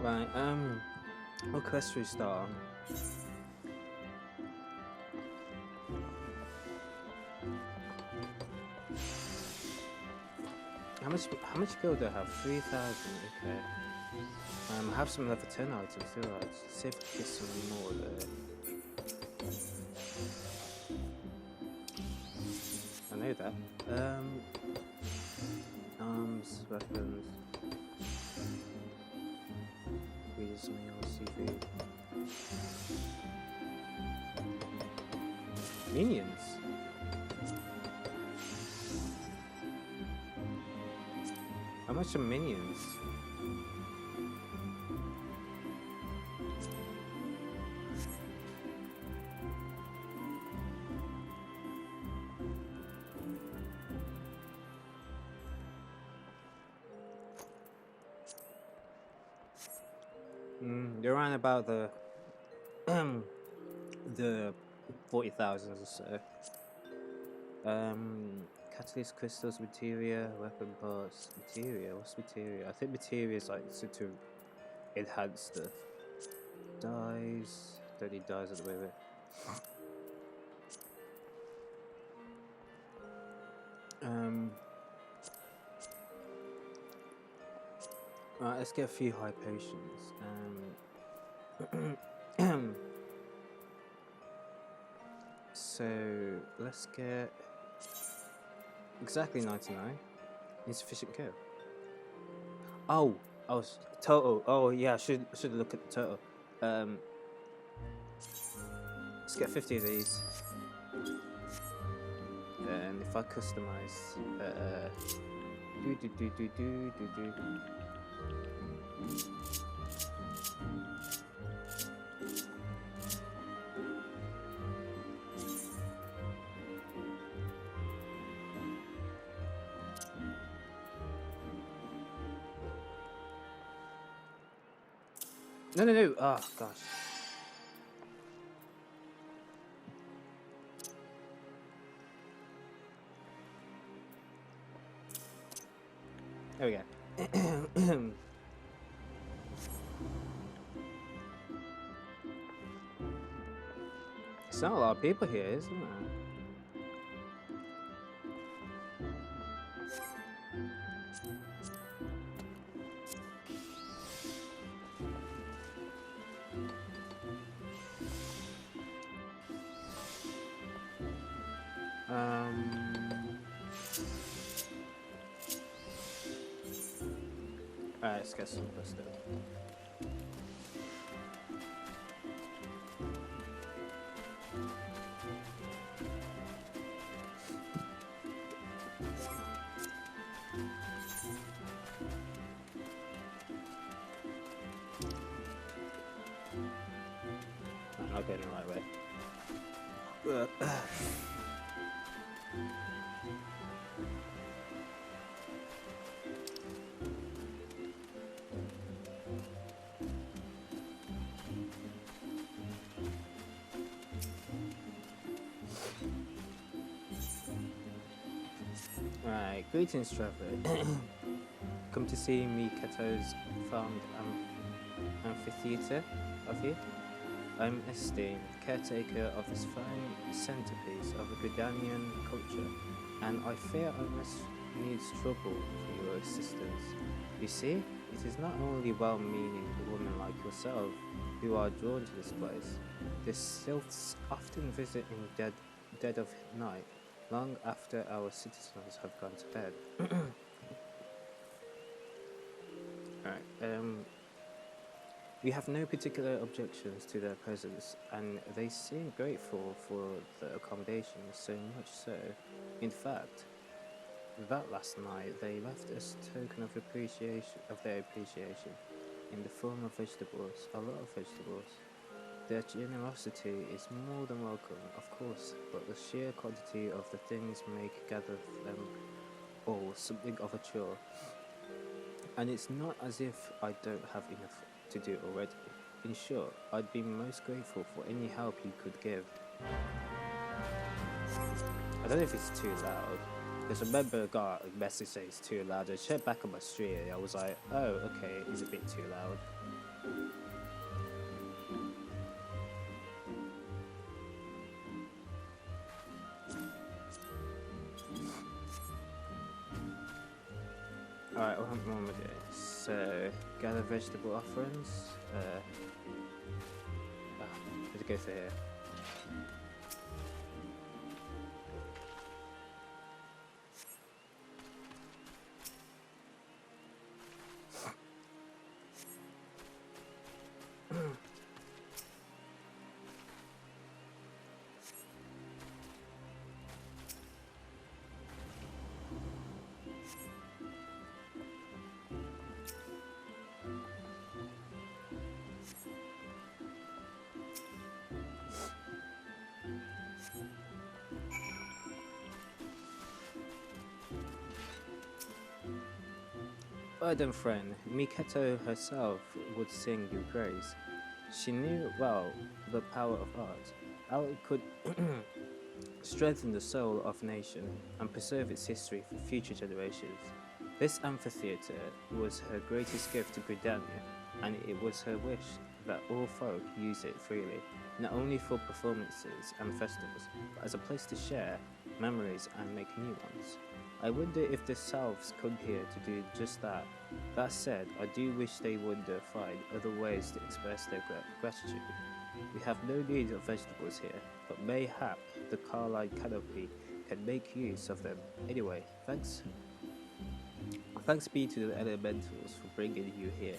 Right, what quest we start on? How much gold do I have? 3,000, okay. I have some level 10 items, do I? Let's see if I can get some more there. I know that. Arms, weapons. Readers meal, seafood. Minions. How much are minions? They're around about the 40,000 or so. Catalyst crystals, materia, weapon parts, materia. What's materia? I think materia is like to enhance stuff. Dies. Don't need dies at the moment. Right, let's get a few high potions. So let's get exactly 99. Insufficient go. Oh, I was total. Oh yeah, I should look at the total. Let's get 50 of these. And if I customize, No. Oh gosh. There we go. It's not a lot of people here, isn't there? Alright, let's get some crystal. I'm not going the right way. Right, greetings, traveler. Come to see me, Kato's farmed amphitheater of here. I'm Esteem, caretaker of this fine centerpiece of the Gridanian culture, and I fear I must needs trouble for your assistance. You see, it is not only well-meaning women like yourself who are drawn to this place. The sylphs often visit in dead of night, long after our citizens have gone to bed. Alright, we have no particular objections to their presence, and they seem grateful for the accommodation, so much so, in fact, that last night they left us a token of their appreciation, in the form of vegetables, a lot of vegetables. Their generosity is more than welcome, of course, but the sheer quantity of the things make gather them all something of a chore. And it's not as if I don't have enough to do already. In short, I'd be most grateful for any help you could give. I don't know if it's too loud, because I remember I got a message saying it's too loud. I checked back on my stream and I was like, oh, okay, it's a bit too loud. Alright, what am I doing? So, gather vegetable offerings. Let's go for here. Ardent friend, Miketo herself would sing your praise. She knew well the power of art, how it could strengthen the soul of a nation and preserve its history for future generations. This amphitheater was her greatest gift to Britannia, and it was her wish that all folk use it freely, not only for performances and festivals, but as a place to share memories and make new ones. I wonder if the Souths come here to do just that. That said, I do wish they would find other ways to express their gratitude. We have no need of vegetables here, but mayhap the Carline canopy can make use of them. Anyway, thanks be to the elementals for bringing you here.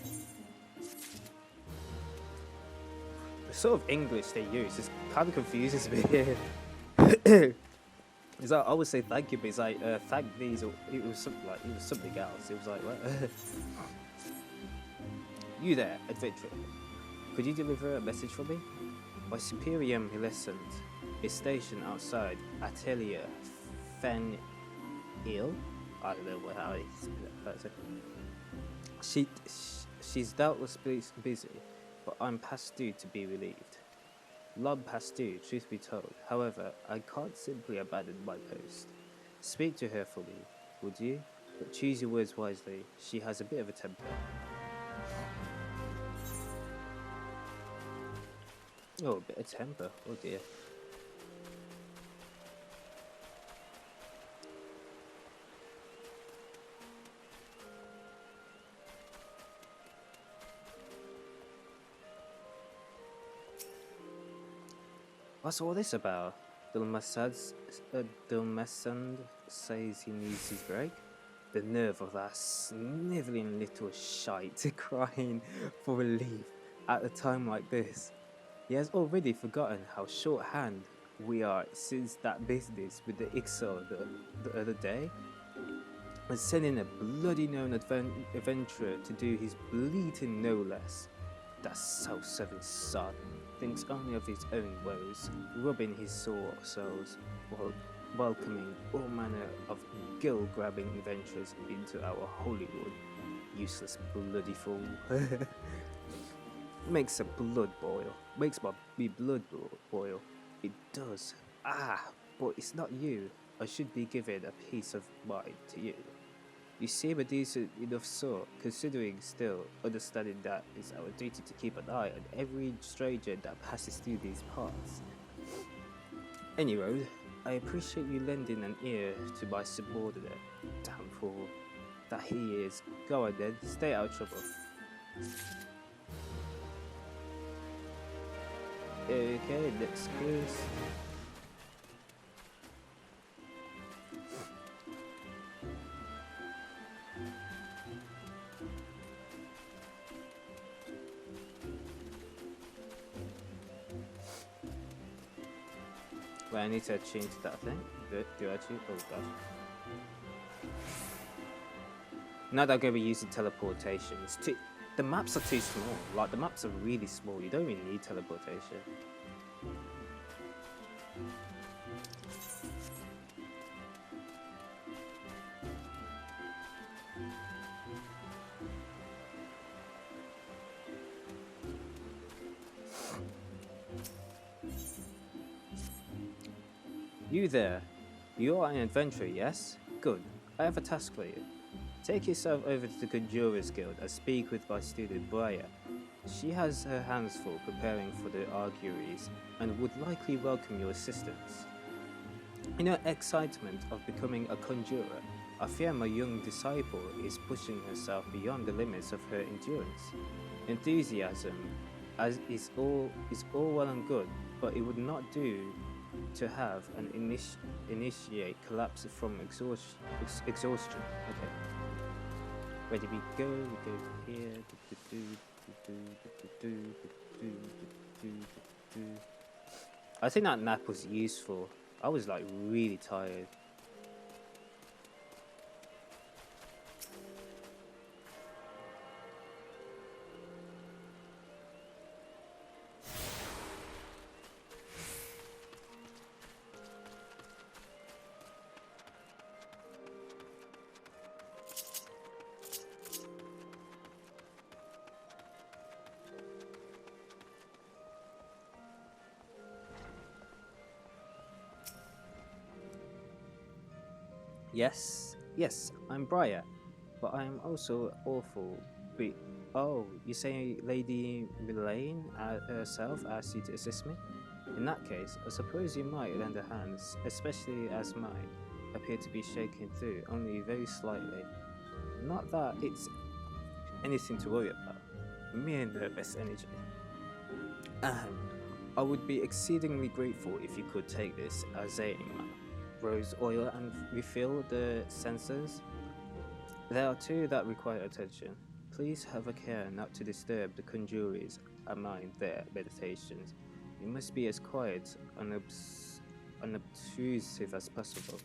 The sort of English they use is kind of confuses me here. It's like, I would say thank you, but it's like thank these, or it was something else. It was like, what? You there, adventurer? Could you deliver a message for me? My superior Millicent is stationed outside Atelier Fen Il. I don't know how it's She's doubtless busy, but I'm past due to be relieved. Long past due, truth be told. However, I can't simply abandon my post. Speak to her for me, would you? But choose your words wisely. She has a bit of a temper. Oh, a bit of temper. Oh dear. What's all this about? Dilmasand says he needs his break. The nerve of that snivelling little shite crying for relief at a time like this. He has already forgotten how shorthand we are since that business with the Ixo the other day. And sending a bloody known adventurer to do his bleating no less. That self-serving sod thinks only of his own woes, rubbing his sore soles, while welcoming all manner of gill-grabbing adventures into our Hollywood. Useless bloody fool. Makes a blood boil. Makes my blood boil. It does. But it's not you. I should be giving a piece of mind to you. You seem a decent enough sort, considering still understanding that it's our duty to keep an eye on every stranger that passes through these parts. Anyway, I appreciate you lending an ear to my subordinate. Damn fool that he is. Go on then, stay out of trouble. Okay, next quiz. Well, I need to change that thing. Do I actually? Oh gosh. Now that I'm going to be using teleportation, the maps are too small. Like, the maps are really small. You don't really need teleportation. You there. You are an adventurer, yes? Good. I have a task for you. Take yourself over to the Conjurers Guild and speak with my student Briar. She has her hands full preparing for the auguries and would likely welcome your assistance. In her excitement of becoming a conjurer, I fear my young disciple is pushing herself beyond the limits of her endurance. Enthusiasm is all well and good, but it would not do to have an initiate collapse from exhaustion. Okay. Ready we go here. I think that nap was useful. I was like really tired. Yes, I'm Briar, but I'm also awful. But oh, you say Lady Mylane herself asked you to assist me? In that case, I suppose you might lend a hand, especially as mine appear to be shaken through only very slightly. Not that it's anything to worry about, mere nervous energy. I would be exceedingly grateful if you could take this as a rose oil and refill the sensors. There are two that require attention. Please have a care not to disturb the conjurers among their meditations. You must be as quiet and unobtrusive as possible.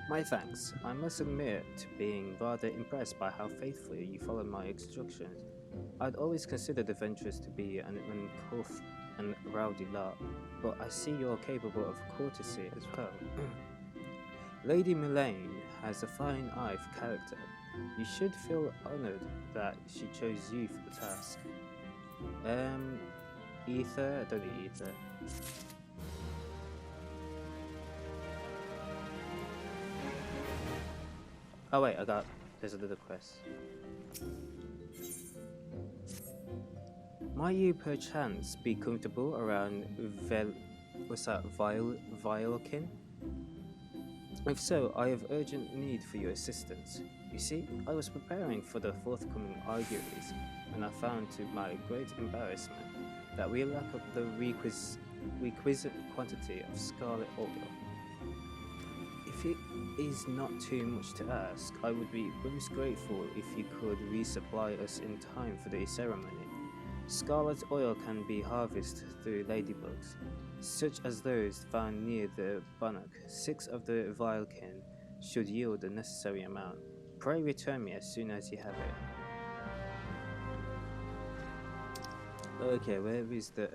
My thanks. I must admit to being rather impressed by how faithfully you follow my instructions. I'd always considered adventurers to be an uncouth and rowdy lot, but I see you're capable of courtesy as well. Lady Mylane has a fine eye for character. You should feel honored that she chose you for the task. Ether? I don't need ether. Oh wait, there's another quest. Might you perchance be comfortable around Violkin? If so, I have urgent need for your assistance. You see, I was preparing for the forthcoming auguries, and I found to my great embarrassment that we lack the requisite quantity of scarlet oil. If it is not too much to ask, I would be most grateful if you could resupply us in time for the ceremony. Scarlet oil can be harvested through ladybugs, such as those found near the Bannock. 6 of the Violkin should yield the necessary amount. Pray return me as soon as you have it. Okay, where is the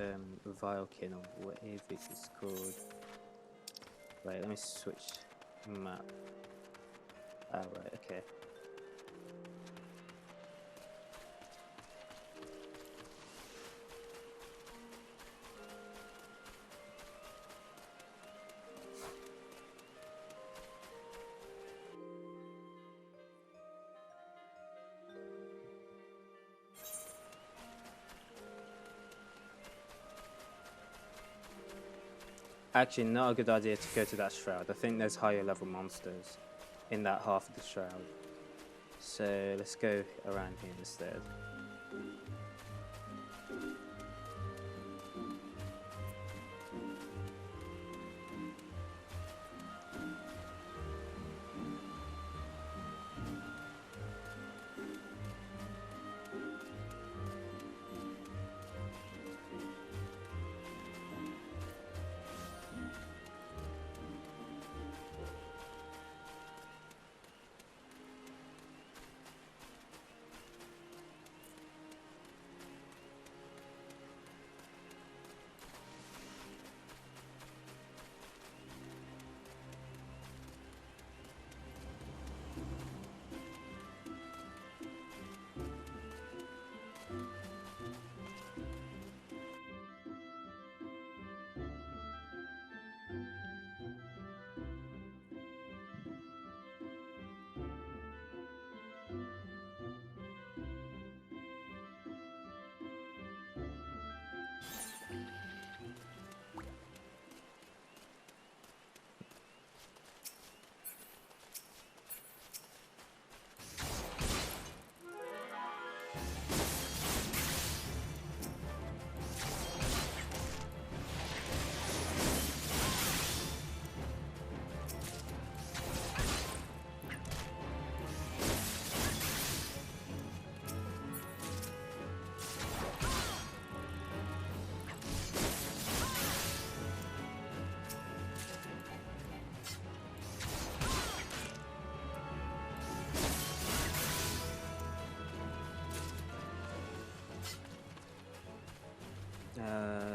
Violkin or whatever it is called? Right, let me switch map. Ah, right, okay. Actually, not a good idea to go to that shroud. I think there's higher level monsters in that half of the shroud. So let's go around here instead.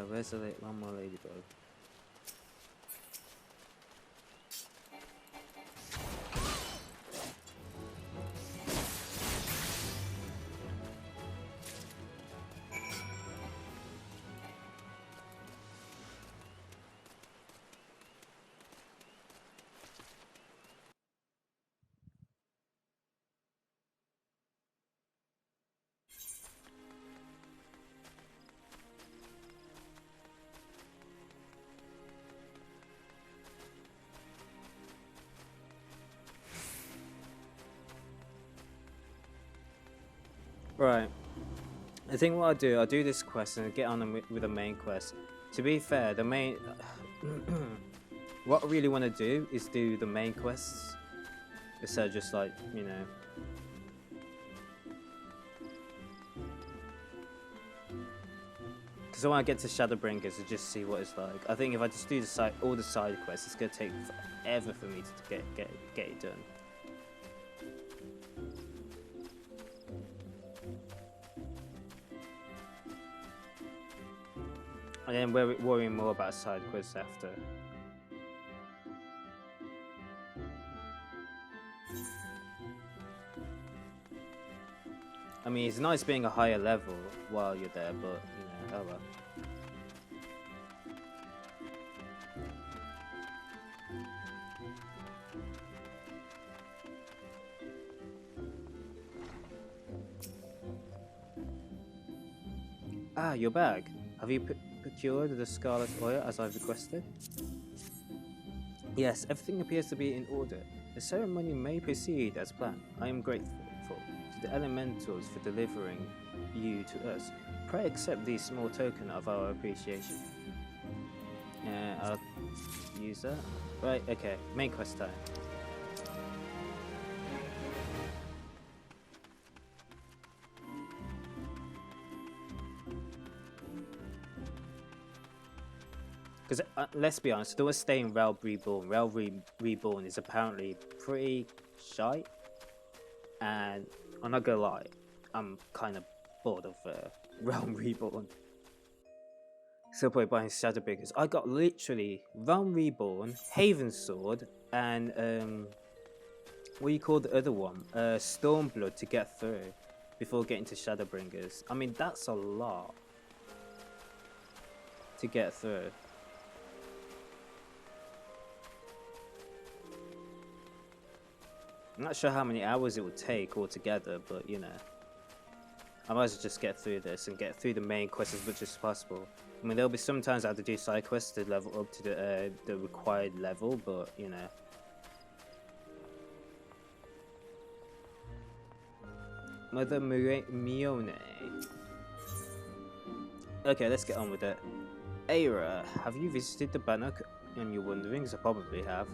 Where's the one more ladybug? Right. I think what I'll do this quest and get on with the main quest. To be fair, the main... what I really want to do is do the main quests. Instead of just like, you know... Because I want to get to Shadowbringers and just see what it's like. I think if I just do all the side quests, it's going to take forever for me to get it done. And then we're worrying more about side quests after. I mean, it's nice being a higher level while you're there, but, you know, oh well. Ah, your bag. Have you procured the scarlet oil as I've requested? Yes, everything appears to be in order. The ceremony may proceed as planned. I am grateful to the elementals for delivering you to us. Pray accept this small token of our appreciation. I'll use that. Right, okay, main quest time. Because let's be honest, I don't want to stay in Realm Reborn. Realm Reborn is apparently pretty shite, and I'm not gonna lie, I'm kind of bored of Realm Reborn. So probably buying Shadowbringers. I got literally Realm Reborn, Haven Sword, and what do you call the other one? Stormblood to get through before getting to Shadowbringers. I mean, that's a lot to get through. I'm not sure how many hours it would take altogether, but you know, I might as well just get through this and get through the main quest as much as possible. I mean, there'll be sometimes I have to do side quests to level up to the required level, but you know. Mother Mione. Okay, let's get on with it. Aira, have you visited the Bannock and your wanderings? I probably have.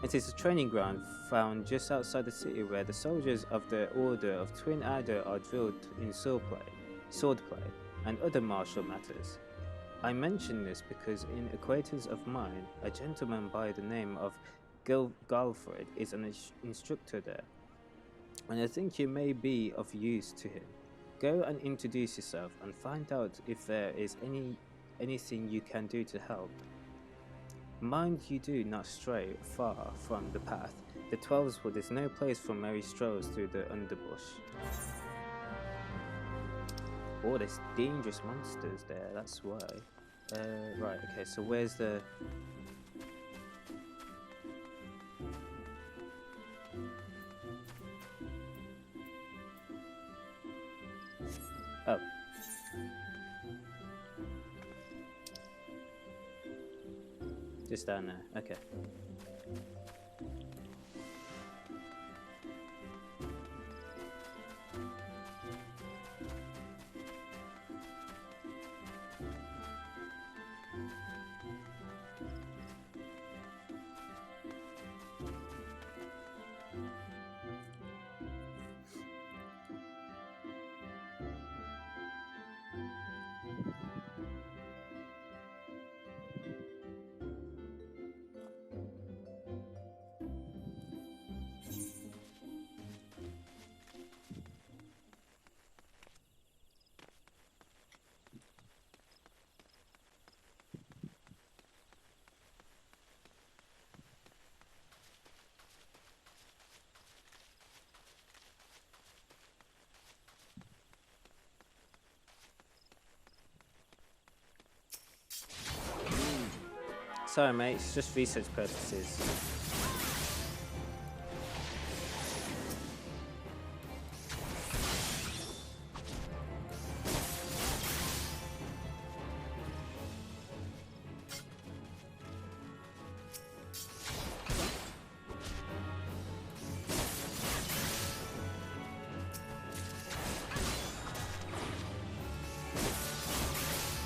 It is a training ground found just outside the city where the soldiers of the Order of Twin Adder are drilled in swordplay, and other martial matters. I mention this because an acquaintance of mine, a gentleman by the name of Galfred, is an instructor there, and I think you may be of use to him. Go and introduce yourself and find out if there is anything you can do to help. Mind you do not stray far from the path. The 12's Wood is no place for merry strolls through the underbush. Oh, there's dangerous monsters there, that's why. Right, okay, so where's the... Oh. Just down there, okay. Sorry, mate. It's just research purposes.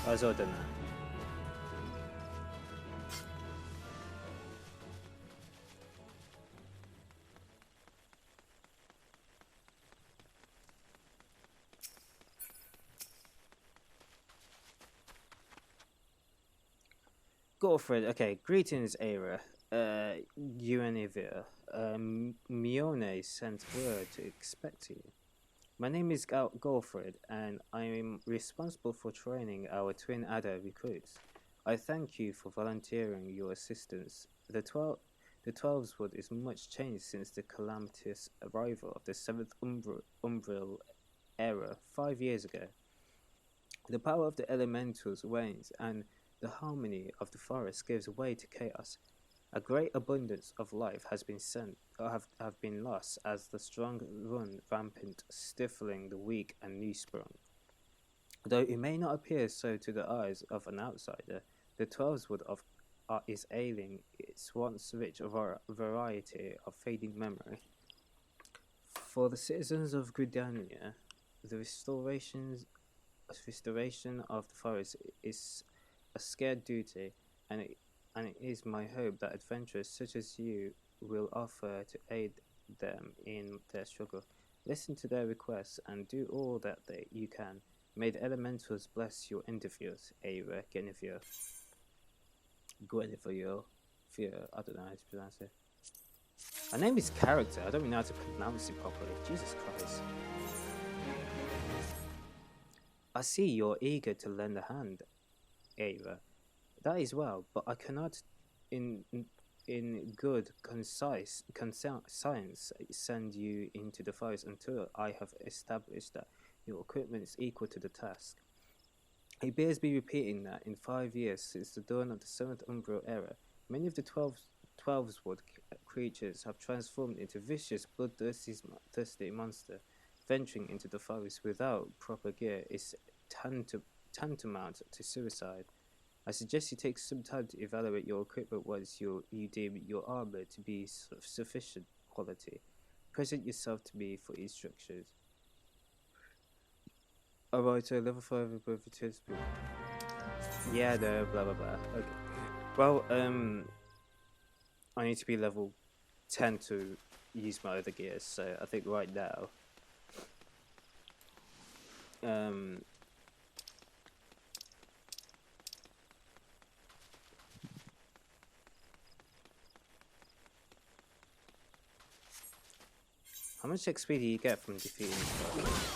I was all done that. Godfred, okay, greetings, Aira. Uenivir. Mione sent word to expect you. My name is Godfred, and I am responsible for training our twin adder recruits. I thank you for volunteering your assistance. The Twelveswood is much changed since the calamitous arrival of the Seventh Umbral era 5 years ago. The power of the elementals wanes, and the harmony of the forest gives way to chaos. A great abundance of life has been have been lost as the strong run rampant, stifling the weak and new sprung. Though it may not appear so to the eyes of an outsider, the Twelveswood is ailing its once rich variety of fading memory. For the citizens of Gridania, the restoration of the forest is a scared duty, and it is my hope that adventurers such as you will offer to aid them in their struggle. Listen to their requests and do all that you can. May the elementals bless your endeavors, Aira Guinevere. Guinevere. I don't know how to pronounce it. Her name is Character. I don't even know how to pronounce it properly. Jesus Christ. I see you're eager to lend a hand, Aira. That is well, but I cannot, in good, concise science, send you into the forest until I have established that your equipment is equal to the task. It bears be repeating that in 5 years since the dawn of the Seventh Umbral era, many of the Twelveswood creatures have transformed into vicious, bloodthirsty monsters. Venturing into the forest without proper gear is tantamount to suicide. I suggest you take some time to evaluate your equipment once you deem your armor to be of sufficient quality. Present yourself to me for instructions. Alright, so level 5 above the test. Yeah, no, blah blah blah. Okay. Well, I need to be level 10 to use my other gears, so I think right now how much XP do you get from defeating stuff?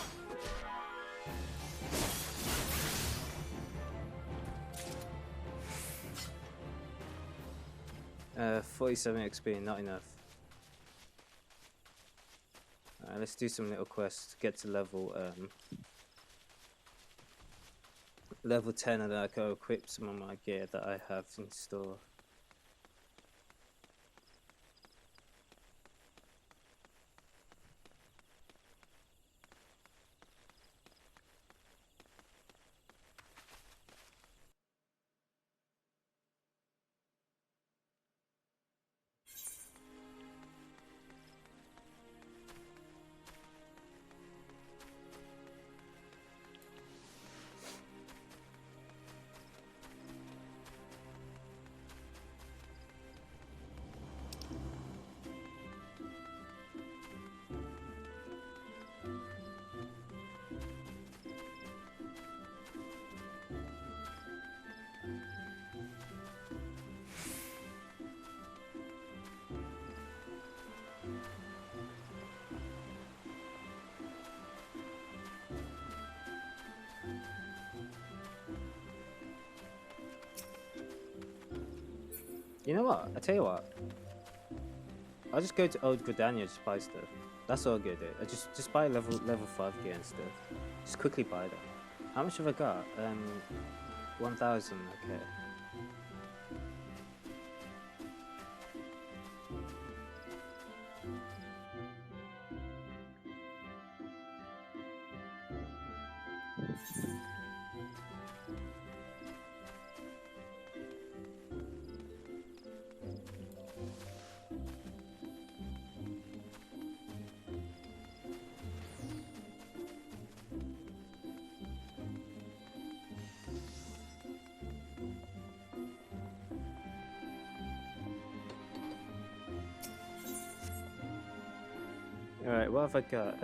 47 XP, not enough. Let's do some little quests to get to level 10, and then I can equip some of my gear that I have in store. You know what? I tell you what. I'll just go to Old Gridania to buy stuff. That's all good. I just buy level 5 gear and stuff. Just quickly buy them. How much have I got? 1,000. Okay. Alright, what have I got?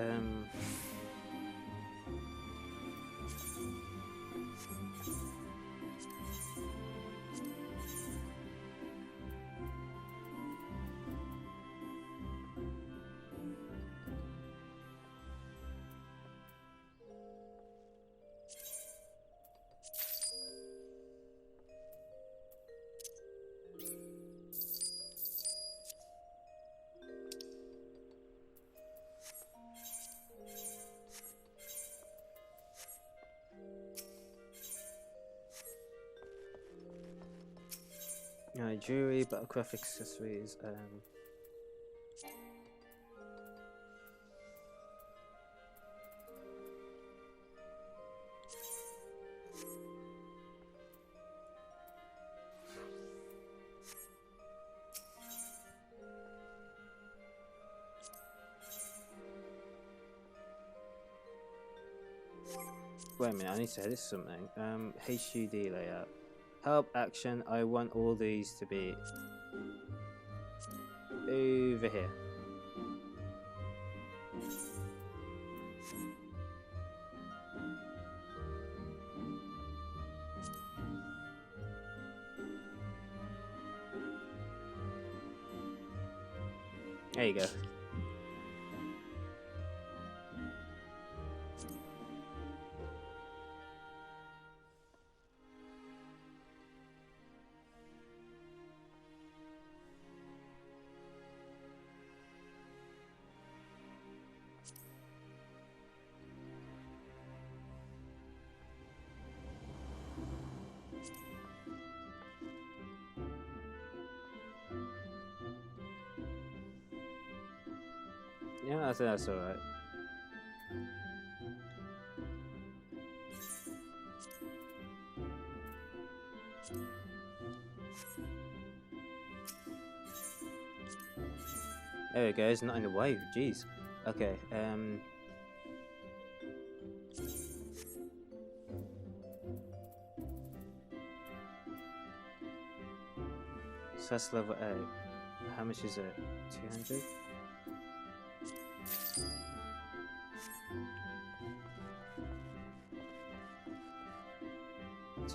Jewelry, battlecraft accessories, wait a minute, I need to edit something. HUD layout. Help action, I want all these to be over here. There you go. Yeah, I think that's alright. There we go, it's not in the way, jeez. Okay, so that's level 8. How much is it? 200?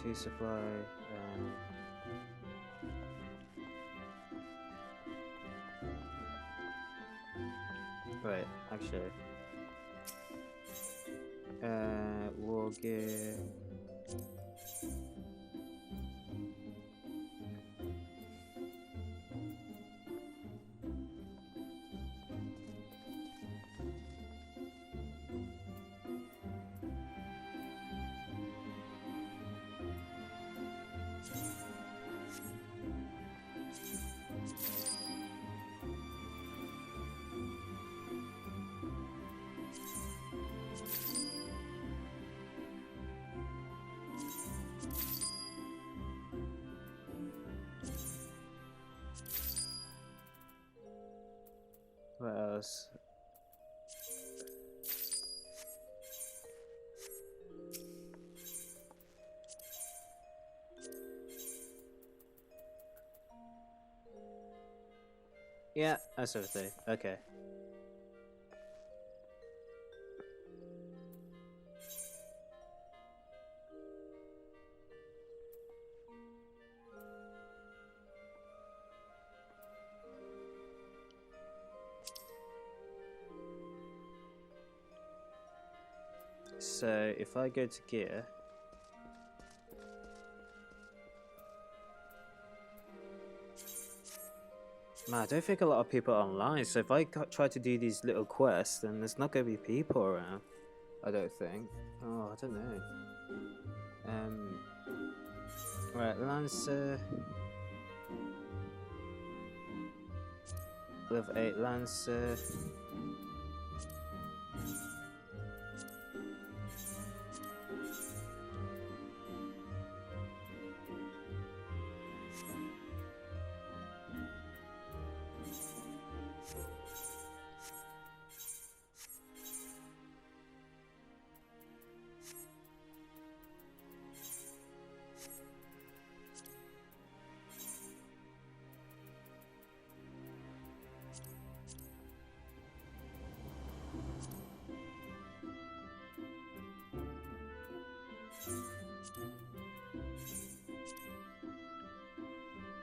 Two supply, right, actually. War gear. What else? Yeah, that's everything. Okay. So if I go to gear, man, I don't think a lot of people are online. So if I try to do these little quests, then there's not going to be people around. I don't think. Oh, I don't know. Right, Lancer. Level 8 Lancer.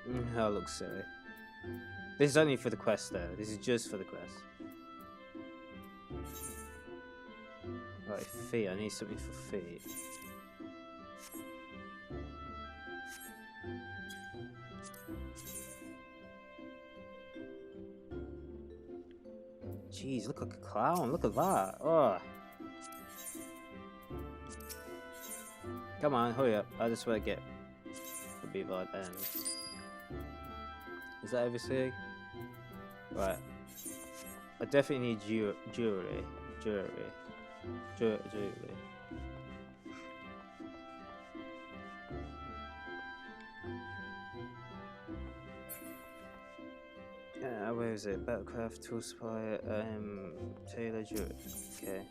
That looks silly. This is only for the quest though. This is just for the quest. Right, feet. I need something for feet. Jeez, look like a clown. Look at that. Oh. Come on, hurry up. I just want to get the beaver at the end. Is that everything? Right. I definitely need jewelry. Where is it? Battlecraft, tool supply, tailor jewelry. Okay.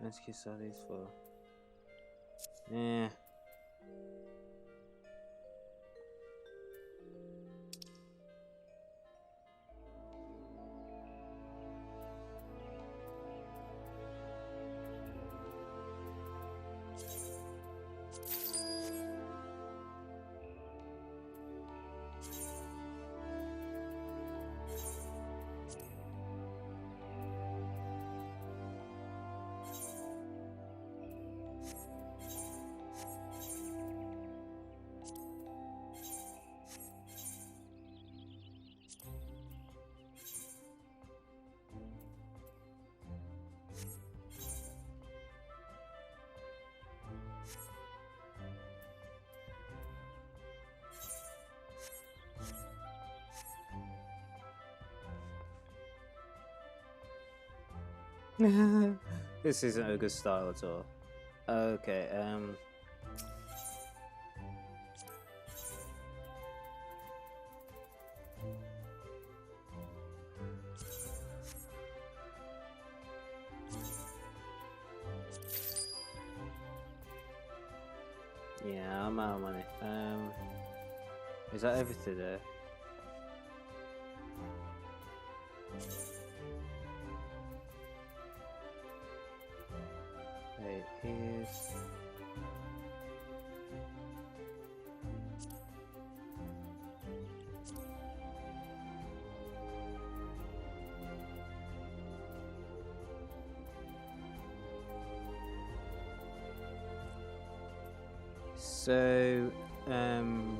Let's kiss all these for. Yeah. This isn't a good style at all. Okay, yeah, I'm out of money. Is that everything there? Hey, here's. So, am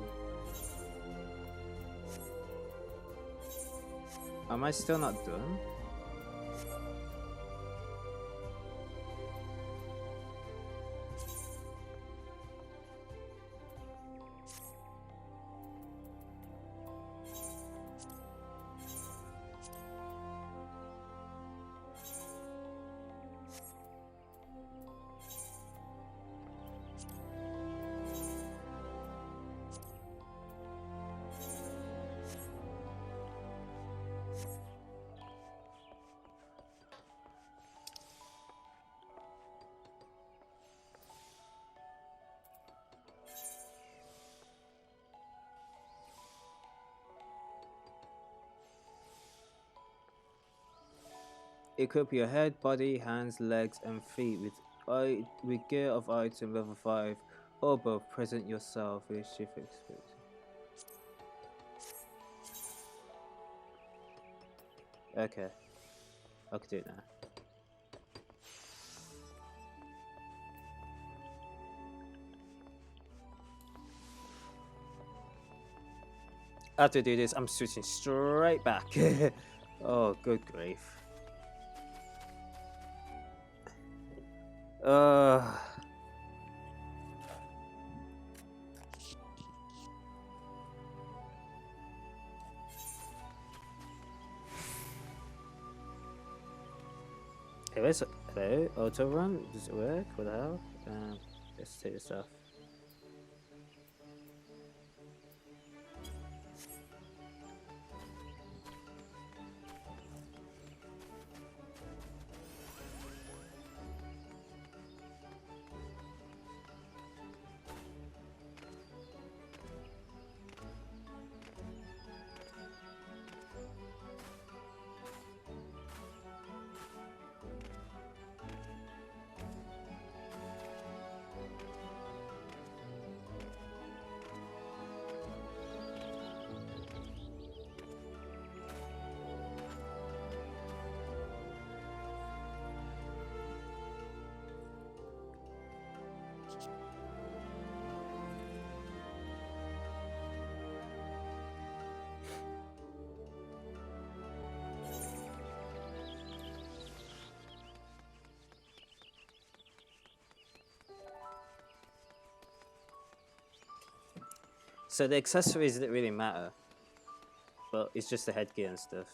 I still not done? Equip your head, body, hands, legs, and feet with gear of item level 5 or both. Present yourself with shift experience. Okay, I can do it now. After I do this, I'm switching straight back. Oh, good grief. Hello, auto run. Does it work? What the hell? Let's take this off. So the accessories didn't really matter, but it's just the headgear and stuff.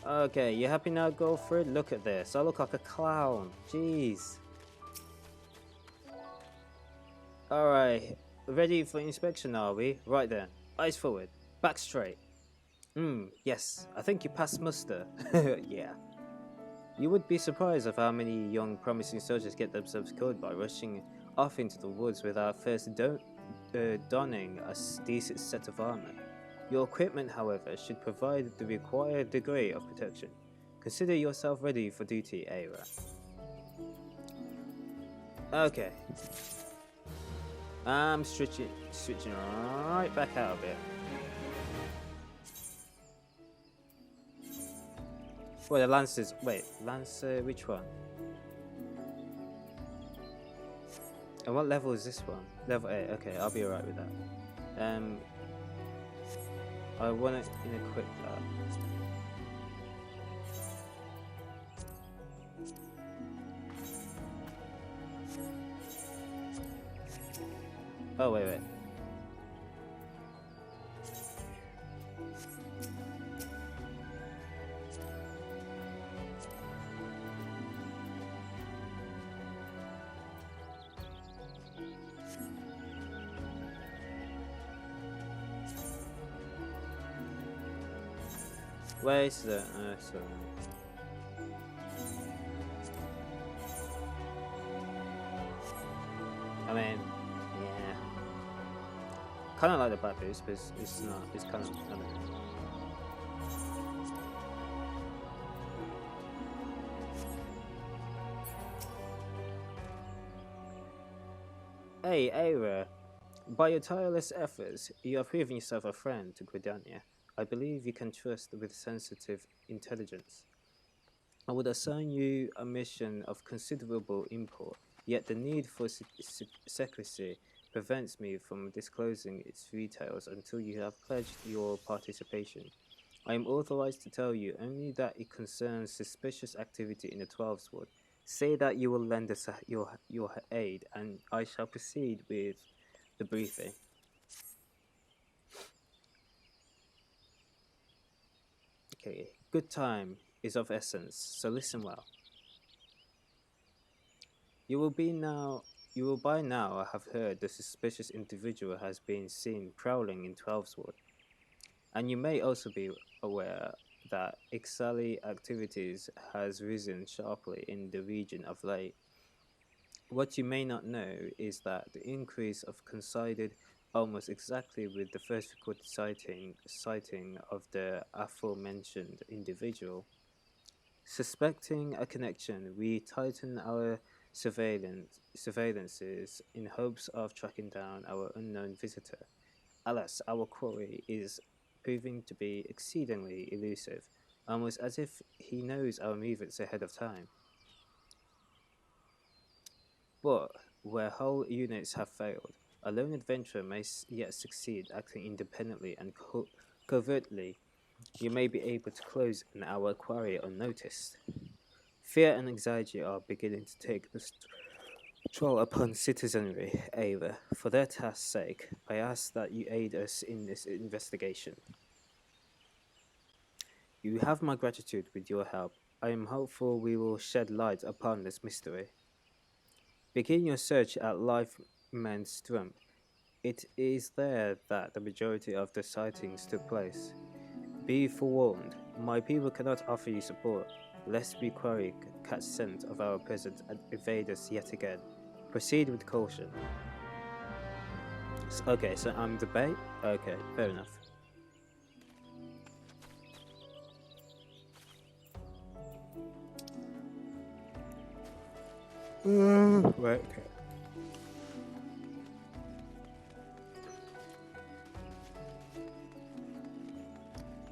Okay, you happy now, Wilfred? Look at this. I look like a clown. Jeez. Alright, ready for inspection, are we? Right then. Eyes forward. Back straight. Yes. I think you passed muster. Yeah. You would be surprised of how many young promising soldiers get themselves killed by rushing off into the woods without first donning a decent set of armor. Your equipment, however, should provide the required degree of protection. Consider yourself ready for duty, Aira. Okay. I'm switching right back out of it. Well, the Lancers. Wait, Lancer, which one? And what level is this one? Level 8. Okay, I'll be alright with that. I want to equip that. Oh, wait. Where is the... sorry. I mean, yeah. Kind of like the back boost, but it's not. It's kind of... I don't know. Hey, Aira. By your tireless efforts, you are proving yourself a friend to Gridania. I believe you can trust with sensitive intelligence. I would assign you a mission of considerable import, yet the need for secrecy prevents me from disclosing its details until you have pledged your participation. I am authorized to tell you only that it concerns suspicious activity in the 12th Ward. Say that you will lend us your aid, and I shall proceed with the briefing. Okay, good time is of essence, so listen well. You will by now have heard the suspicious individual has been seen prowling in 12th Ward. And you may also be aware that Ixali activities has risen sharply in the region of late. What you may not know is that the increase of coincided almost exactly with the first recorded sighting of the aforementioned individual. Suspecting a connection, we tighten our surveillances in hopes of tracking down our unknown visitor. Alas, our quarry is proving to be exceedingly elusive, almost as if he knows our movements ahead of time. But where whole units have failed, a lone adventurer may yet succeed acting independently and covertly. you may be able to close an our quarry unnoticed. Fear and anxiety are beginning to take the control upon citizenry, Ava. For their task's sake, I ask that you aid us in this investigation. You have my gratitude with your help. I am hopeful we will shed light upon this mystery. Begin your search at Lifeman's Dump. It is there that the majority of the sightings took place. Be forewarned, my people cannot offer you support, lest we quarry catch scent of our presence and evade us yet again. Proceed with caution. Okay, so I'm the bait? Okay, fair enough. Right, okay.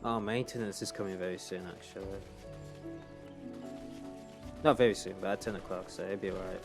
Oh, maintenance is coming very soon, actually. Not very soon, but at 10 o'clock, so it'll be alright.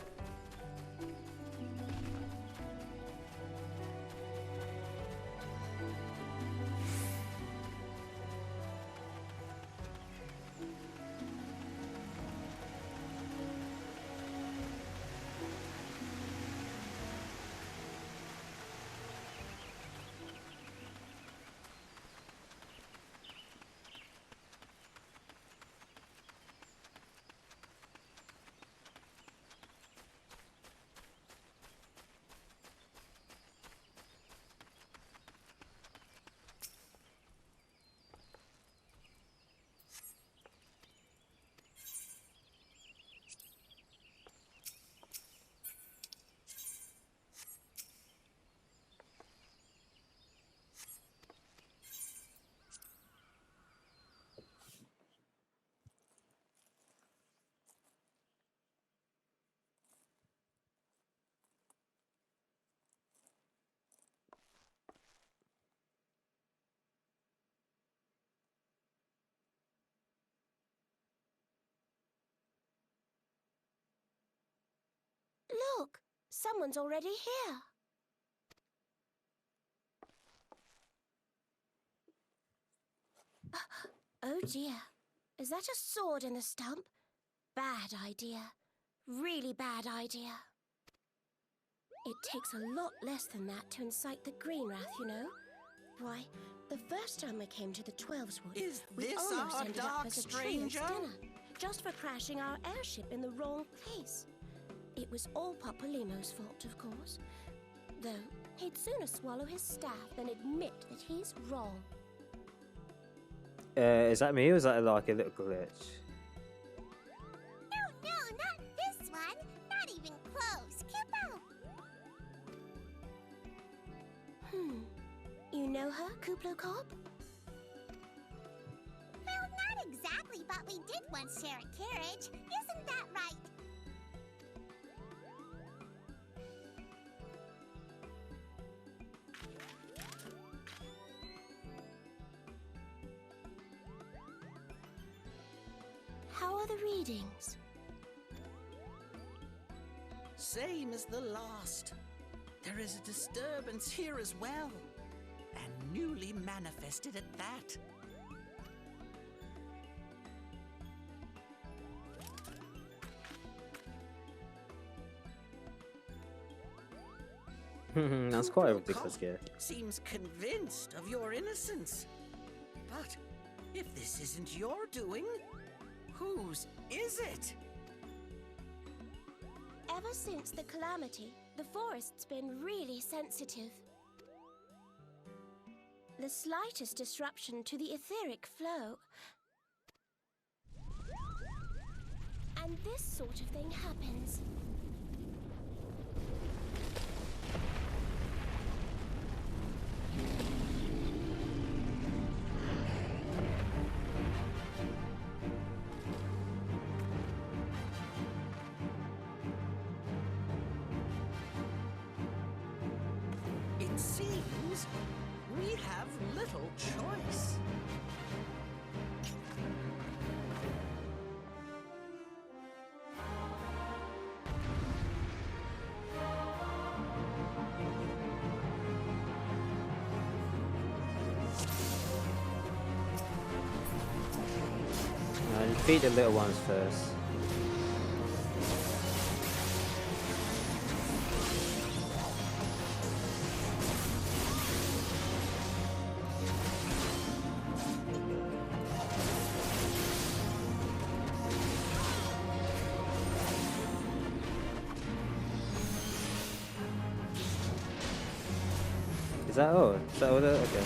Look, someone's already here. Oh dear, is that a sword in the stump? Bad idea. Really bad idea. It takes a lot less than that to incite the green wrath, you know. Why, the first time we came to the Twelves Wood, we almost ended up as a Treant's dinner, just for crashing our airship in the wrong place. It was all Popolino's fault, of course. Though, he'd sooner swallow his staff than admit that he's wrong. Is that me or is that like a little glitch? No, not this one. Not even close. Kupo! You know her, Kuplo Cop? Well, not exactly, but we did once share a carriage. Isn't that right? How are the readings? Same as the last. There is a disturbance here as well, and newly manifested at that. That's quite a ridiculous gear. Seems convinced of your innocence. But if this isn't your doing, whose is it? Ever since the calamity, the forest's been really sensitive. The slightest disruption to the etheric flow, and this sort of thing happens. It seems we have little choice. Defeat the little ones first. Is that all? Is that all? Okay.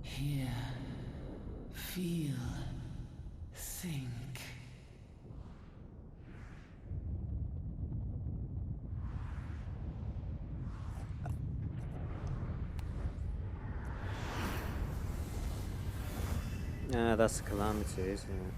Hear, feel, think. That's a calamity, isn't it?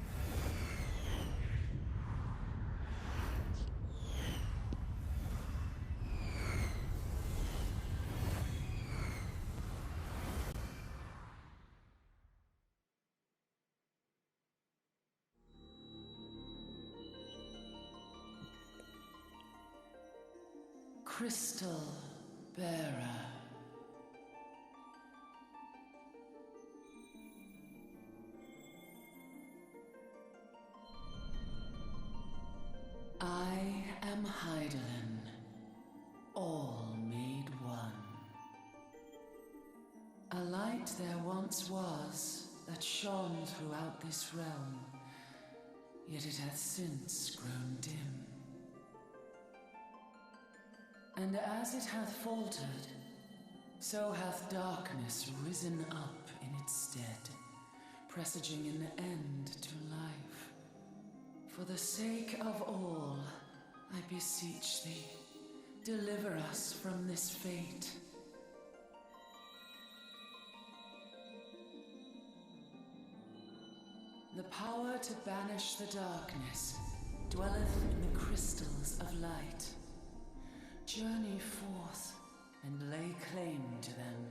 Crystal bearer. I am Heidelin, all made one. A light there once was that shone throughout this realm, yet it hath since grown dim. And as it hath faltered, so hath darkness risen up in its stead, presaging an end to life. For the sake of all, I beseech thee, deliver us from this fate. The power to banish the darkness dwelleth in the crystals of light. Journey forth and lay claim to them.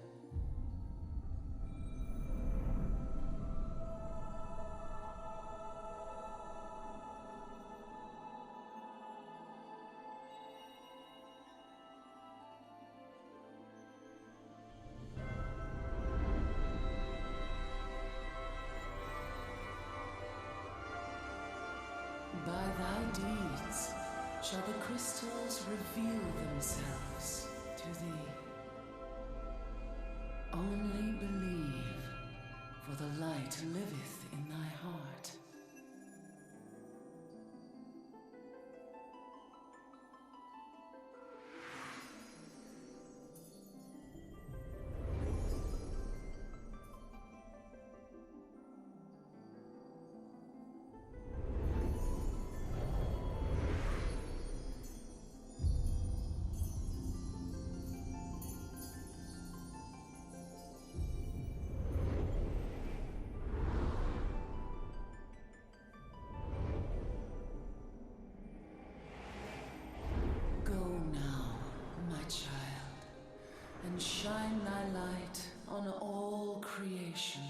By thy deeds shall the crystals reveal themselves to thee. Only believe, for the light liveth in thy heart. Go now, my child, and shine thy light on all creation.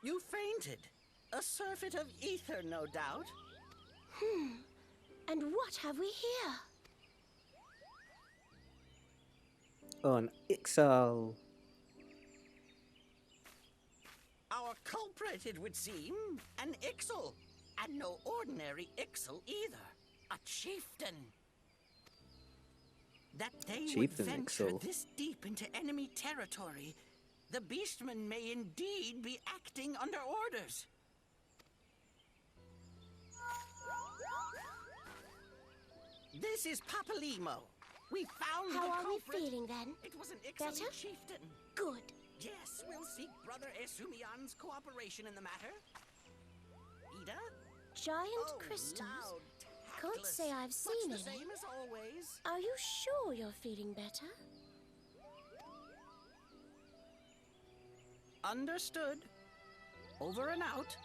You fainted. A surfeit of ether, no doubt. And what have we here? On Ixal. Our culprit, it would seem, an Ixal. And no ordinary Ixal either. A chieftain. That they would Chieftain venture Ixal. this deep into enemy territory, the beastmen may indeed be acting under orders. This is Papalimo. We found How the are we culprit. feeling then? It was an Ixalan Better? chieftain. Good. Yes, we'll seek Brother Esumian's cooperation in the matter. Ida? Giant crystals. Loud, Can't tactless, say I've seen much the any. same as always. Are you sure you're feeling better? Understood. Over and out.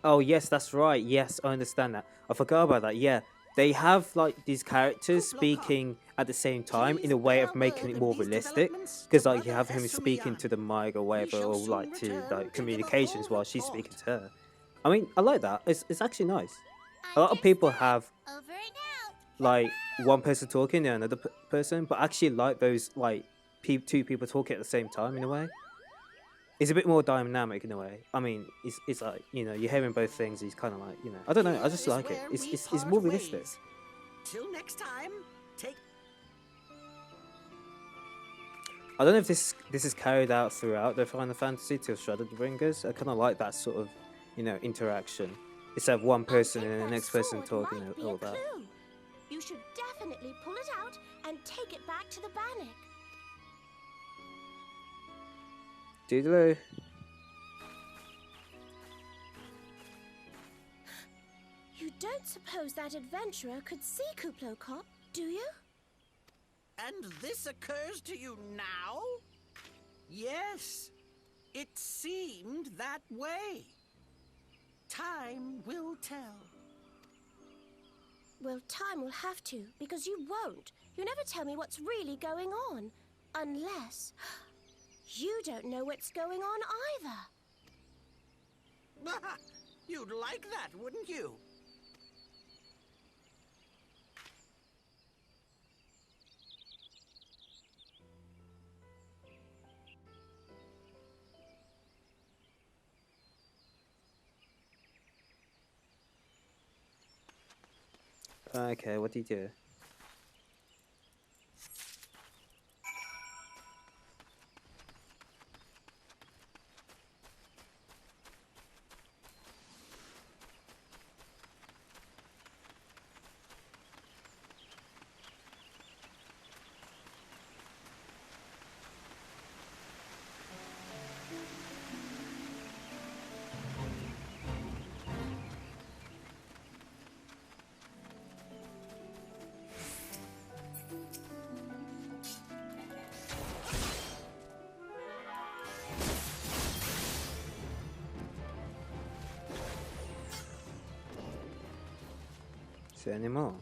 Oh yes, that's right. Yes, I understand that. I forgot about that. Yeah, they have like these characters speaking at the same time in a way of making it more realistic. Because like you have him speaking to the mic or whatever, or like to like communications while she's speaking to her. I mean, I like that. It's actually nice. A lot of people have Over and out. like one person talking and another person, but actually like those like two people talking at the same time in a way. It's a bit more dynamic in a way. I mean, it's like, you know, you're hearing both things. He's kind of like, you know, I don't know. I just Here is like it. where It's we it's part more realistic. ways. Till next time, take. I don't know if this is carried out throughout the Final Fantasy till Shadowbringers. I kind of like that sort of, you know, interaction. Instead of one person and then the next person talking might and be all a that. clue. You should definitely pull it out and take it back to the Bannock. Doodaloo. You don't suppose that adventurer could see Kuplokop, do you? And this occurs to you now? Yes, it seemed that way. Time will tell. Well, time will have to, because you won't. You never tell me what's really going on. Unless... you don't know what's going on either. You'd like that, wouldn't you? Okay, what do you do? Say any more?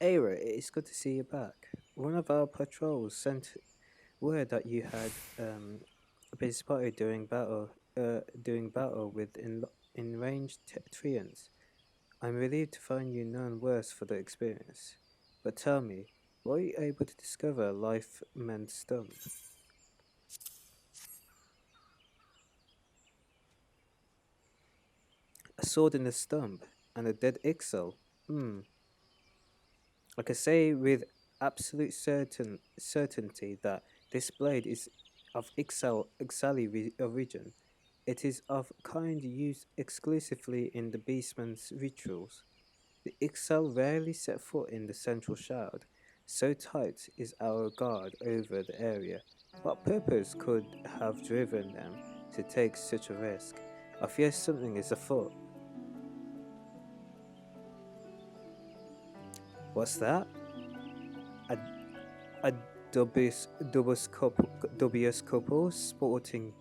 Aira, it's good to see you back. One of our patrols sent word that you had been spotted doing battle with enraged treants. I'm relieved to find you none worse for the experience. But tell me, were you able to discover a life meant stump? A sword in the stump and a dead Ixal. Hmm. I can say with absolute certainty that this blade is of Ixali origin. It is of kind used exclusively in the beastman's rituals. The Ixal rarely set foot in the central shroud, so tight is our guard over the area. What purpose could have driven them to take such a risk? I fear something is afoot. What's that? A, a dubious couple sporting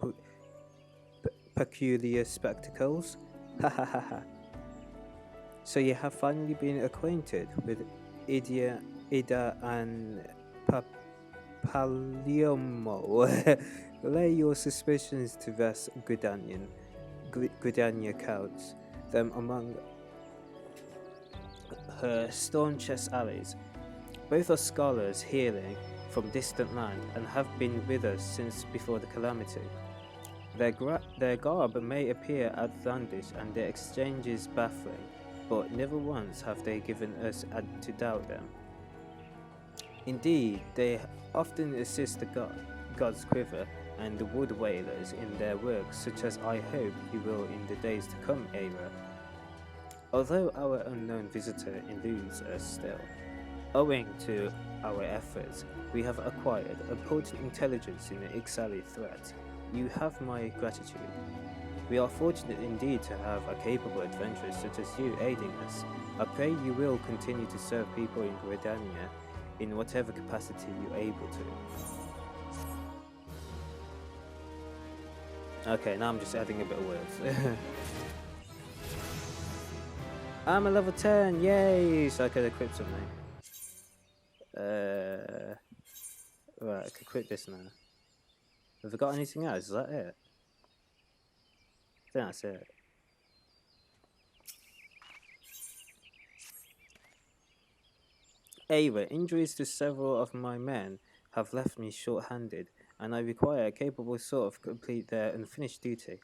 peculiar spectacles? Ha ha ha ha. So you have finally been acquainted with Ida and Paliomo. Lay your suspicions to rest, Gridania counts them among her staunchest allies. Both are scholars hailing from distant land and have been with us since before the calamity. Their garb may appear outlandish and their exchanges baffling, but never once have they given us to doubt them. Indeed, they often assist the gods Quiver and the Wood Whalers in their work, such as I hope you will in the days to come, Aira. Although our unknown visitor eludes us still, owing to our efforts, we have acquired important intelligence in the Ixali threat. You have my gratitude. We are fortunate indeed to have a capable adventurer such as you aiding us. I pray you will continue to serve people in Gridania in whatever capacity you're able to. Okay, now I'm just adding a bit of words. I'm a level 10, yay! So I could equip something. Right, I could quit this now. Have I got anything else? Is that it? I think that's it. Ava, injuries to several of my men have left me short-handed, and I require a capable sort to complete their unfinished duty.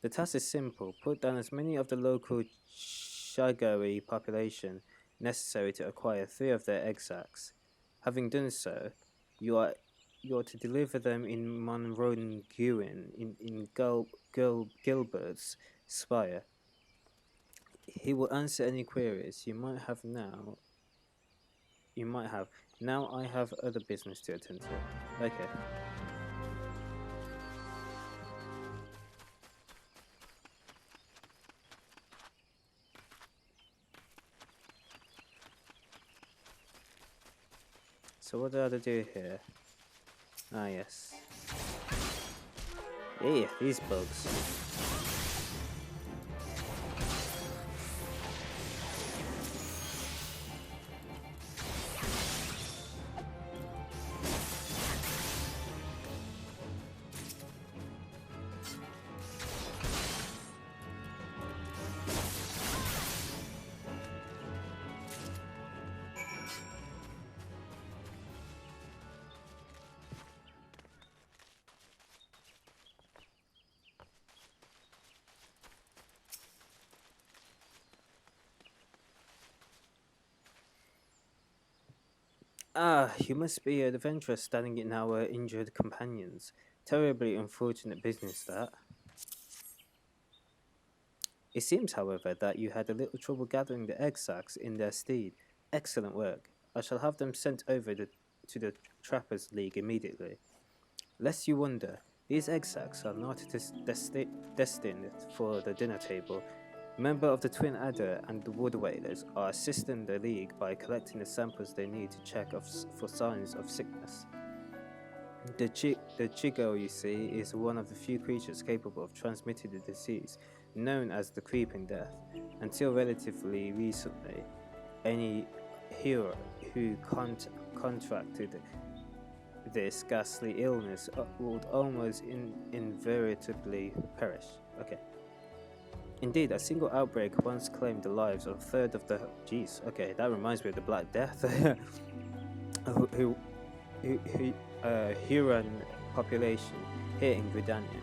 The task is simple. Put down as many of the local Shagari population necessary to acquire 3 of their egg sacs. Having done so, you are to deliver them in Monroe-Guin in Gilbert's spire. He will answer any queries you might have now. Now I have other business to attend to. Okay. So what do I have to do here? Ah, yes. Hey, these bugs. Ah, you must be an adventurer standing in our injured companions. Terribly unfortunate business, that. It seems, however, that you had a little trouble gathering the egg sacs in their stead. Excellent work. I shall have them sent over to the Trappers League immediately. Lest you wonder, these egg sacs are not destined for the dinner table. Member of the Twin Adder and the Wood Whalers are assisting the League by collecting the samples they need to check for signs of sickness. The Chigo, you see, is one of the few creatures capable of transmitting the disease, known as the Creeping Death. Until relatively recently, any hero who contracted this ghastly illness would almost invariably perish. Okay. Indeed, a single outbreak once claimed the lives of a third of the. Jeez, okay, that reminds me of the Black Death. who Huron population here in Gridania.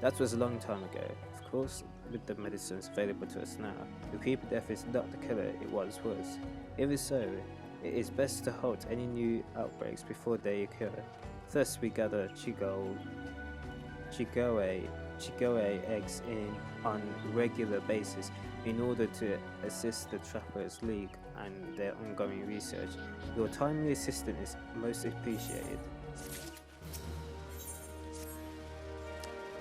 That was a long time ago. Of course, with the medicines available to us now, the creepy death is not the killer it once was. Even so, it is best to halt any new outbreaks before they occur. Thus, we gather Chigoe eggs on regular basis in order to assist the Trappers League and their ongoing research. Your timely assistance is most appreciated.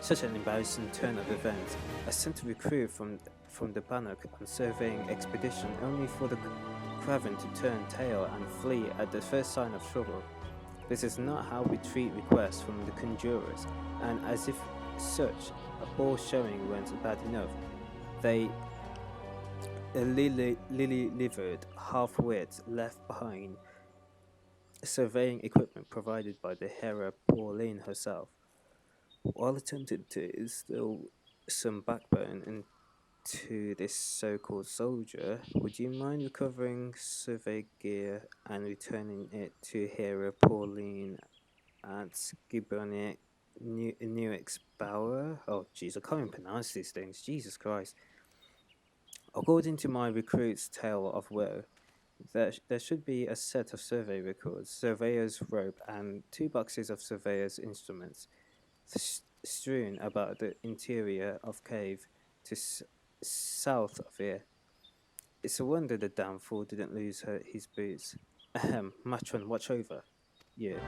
Such an embarrassing turn of events. I sent a recruit from the Bannock on surveying expedition only for the Craven to turn tail and flee at the first sign of trouble. This is not how we treat requests from the conjurers, and as if such a poor showing weren't bad enough, they lily-livered half-wits left behind surveying equipment provided by the Hera Pauline herself. While attempting to instill some backbone into this so-called soldier, would you mind recovering survey gear and returning it to Hera Pauline at Skibonic Newix Bower? Oh, jeez, I can't even pronounce these things. Jesus Christ. According to my recruit's tale of woe, there should be a set of survey records, surveyor's rope, and 2 boxes of surveyor's instruments strewn about the interior of cave to south of here. It's a wonder the damn fool didn't lose his boots. Ahem, Matron, watch over. Yeah.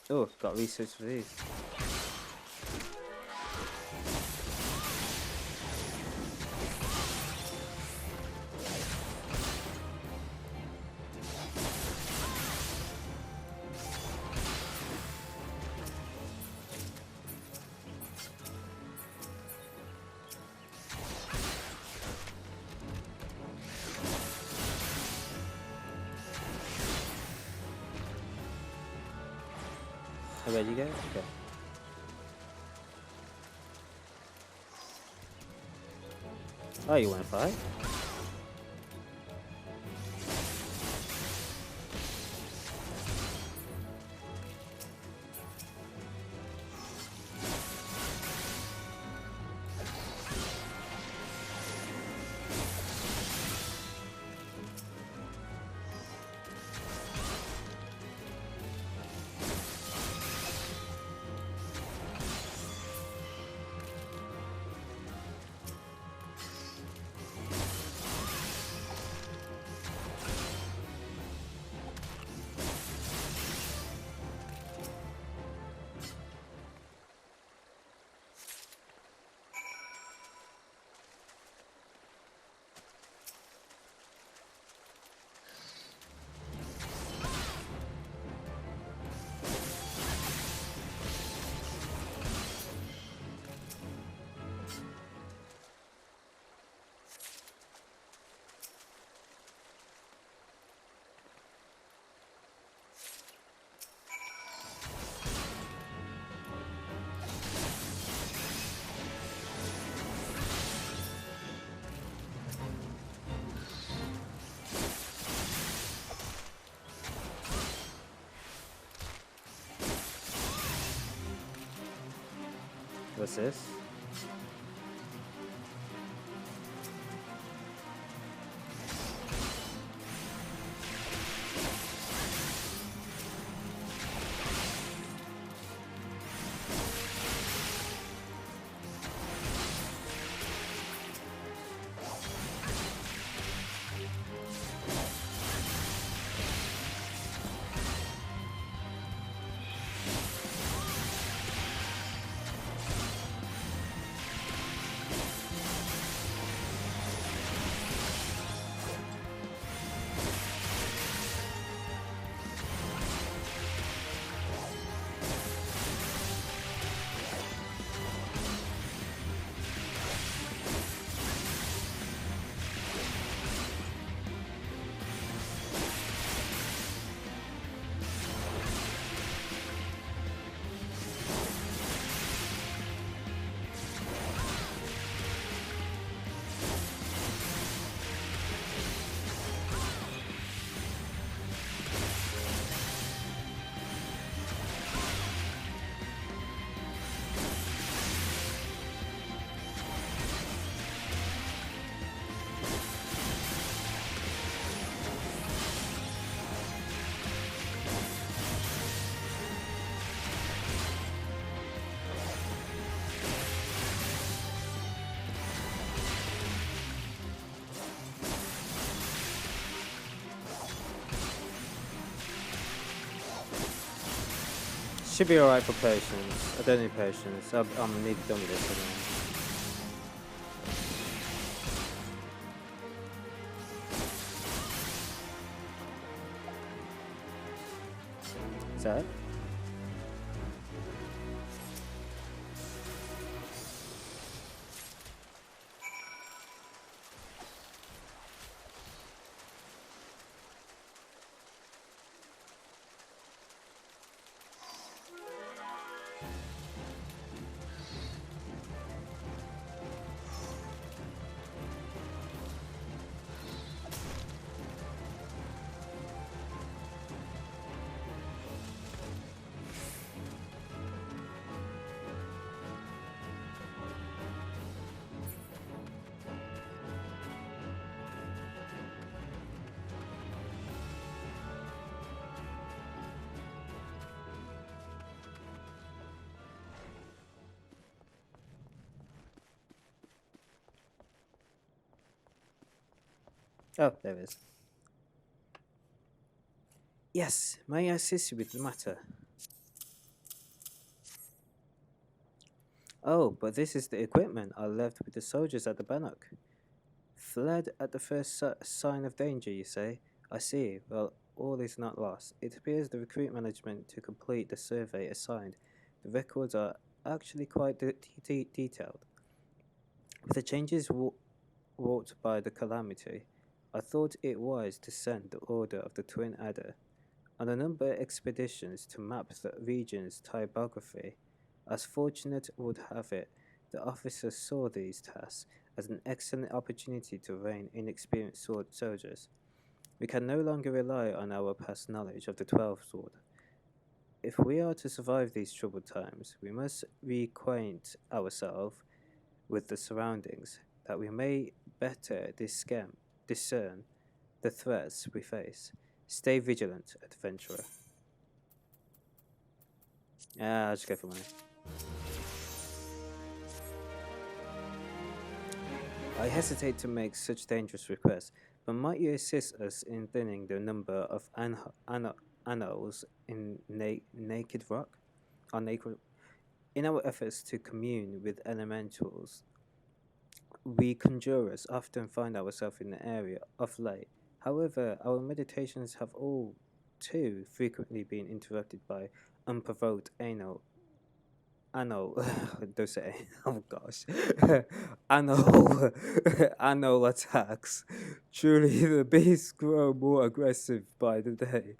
Oh, got research for these. Oh, ready to go? Okay. Oh, you want to fight? assist. Should be alright for patience. I don't need patience. I'm nearly done with this anyway. Is that it? Oh, there it is. Yes, may I assist you with the matter? Oh, but this is the equipment I left with the soldiers at the Bannock. Fled at the first sign of danger, you say? I see. Well, all is not lost. It appears the recruit management to complete the survey assigned. The records are actually quite detailed. With the changes wrought by the calamity, I thought it wise to send the Order of the Twin Adder on a number of expeditions to map the region's topography. As fortunate would have it, the officers saw these tasks as an excellent opportunity to train inexperienced soldiers. We can no longer rely on our past knowledge of the 12th Sword. If we are to survive these troubled times, we must reacquaint ourselves with the surroundings, that we may better discern the threats we face. Stay vigilant, adventurer. I'll just go for money. I hesitate to make such dangerous requests, but might you assist us in thinning the number of anoles in naked rock? In our efforts to commune with elementals, we conjurers often find ourselves in the area of late. However, our meditations have all too frequently been interrupted by unprovoked don't say, oh gosh, anal attacks. Truly, the beasts grow more aggressive by the day.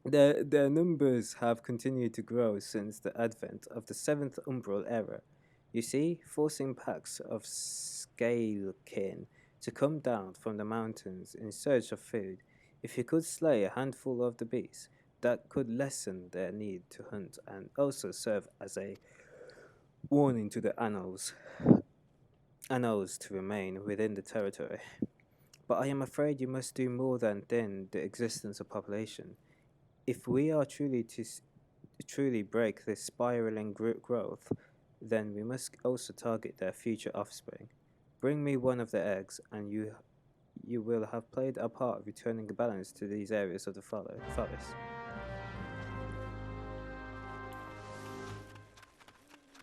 Their numbers have continued to grow since the advent of the seventh umbral era. You see, forcing packs of scalekin to come down from the mountains in search of food. If you could slay a handful of the beasts, that could lessen their need to hunt and also serve as a warning to the annals to remain within the territory. But I am afraid you must do more than thin the existence of population. If we are truly break this spiraling growth, then we must also target their future offspring. Bring me one of the eggs, and you will have played a part returning a balance to these areas of the forest.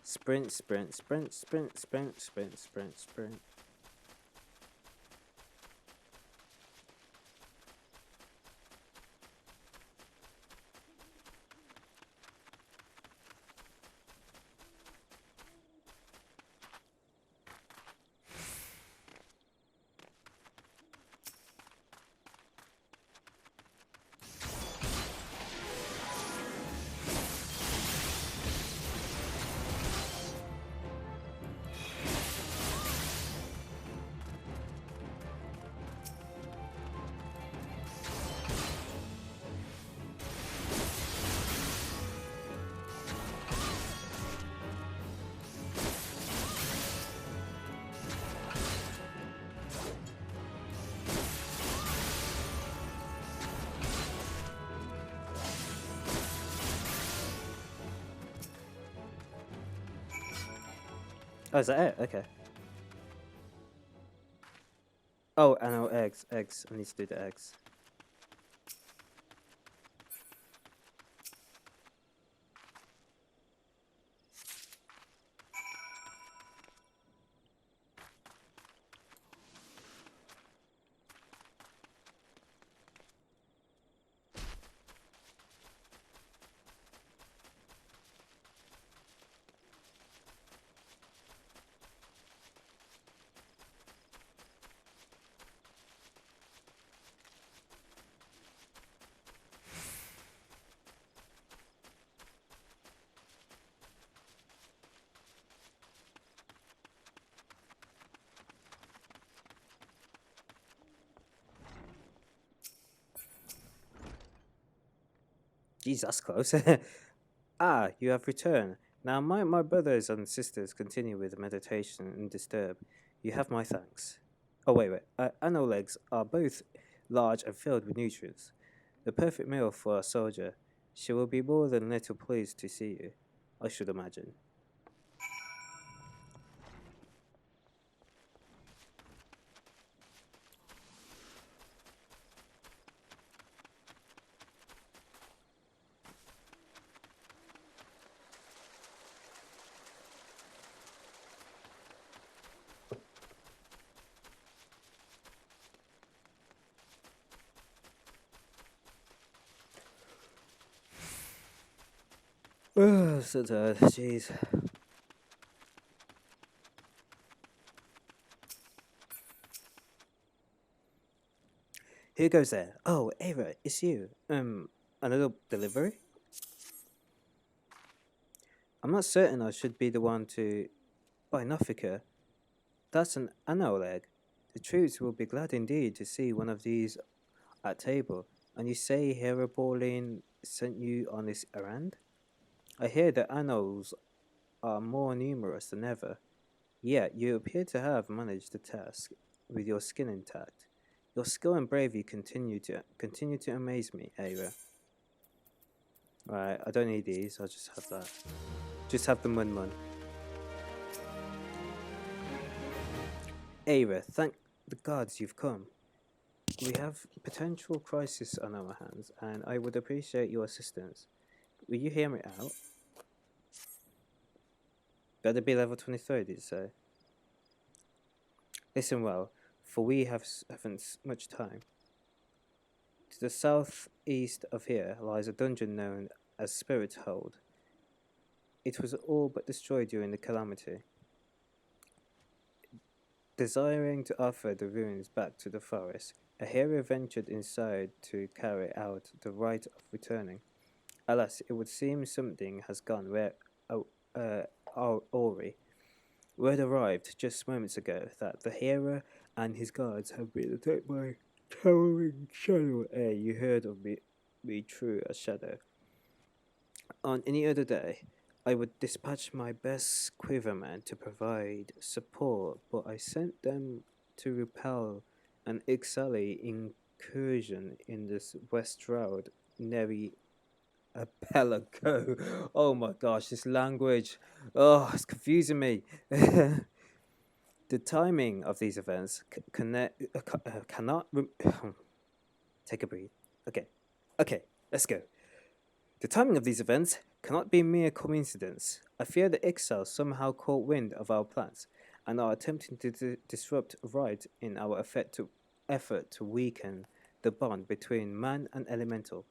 Sprint, sprint, sprint, sprint, sprint, sprint, sprint, sprint. Oh, is that it? Okay. Oh, I know, eggs. I need to do the eggs. Jeez, that's close. Ah, you have returned. Now, my brothers and sisters continue with meditation and disturb. You have my thanks. Oh, wait. Anno legs are both large and filled with nutrients. The perfect meal for a soldier. She will be more than little pleased to see you, I should imagine. Oh, so tired. Jeez. Who goes there? Oh, Ava, it's you. Another delivery? I'm not certain I should be the one to buy Nofika. That's an anno egg. The troops will be glad indeed to see one of these at table. And you say Hera Pauline sent you on this errand? I hear the annals are more numerous than ever. Yet you appear to have managed the task with your skin intact. Your skill and bravery continue to amaze me, Ava. Right, I don't need these. I'll just have that. Just have the mun. Ava, thank the gods you've come. We have potential crisis on our hands, and I would appreciate your assistance. Will you hear me out? Better be level 23, did you say? Listen well, for we haven't much time. To the southeast of here lies a dungeon known as Spirit's Hold. It was all but destroyed during the calamity. Desiring to offer the ruins back to the forest, a hero ventured inside to carry out the rite of returning. Alas, it would seem something has gone where Ori. Word arrived just moments ago that the hero and his guards have been attacked by towering shadow. You heard of me through a shadow. On any other day, I would dispatch my best quiverman to provide support, but I sent them to repel an Ixali incursion in this West Road, Neri Archipelago. Oh my gosh, this language. Oh, it's confusing me. The timing of these events cannot. Take a breathe. Okay, let's go. The timing of these events cannot be mere coincidence. I fear the exiles somehow caught wind of our plans and are attempting to disrupt right in our effort to weaken the bond between man and elemental.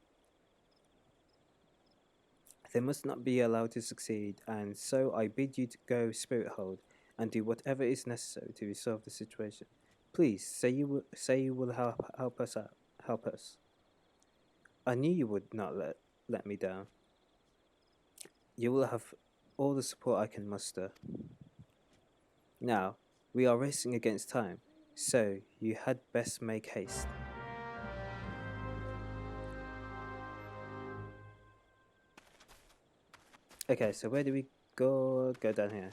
They must not be allowed to succeed, and so I bid you to go spirit hold and do whatever is necessary to resolve the situation. Please say you will help us out. Help us. I knew you would not let me down. You will have all the support I can muster. Now, we are racing against time, so you had best make haste. Okay, so where do we go? Go down here.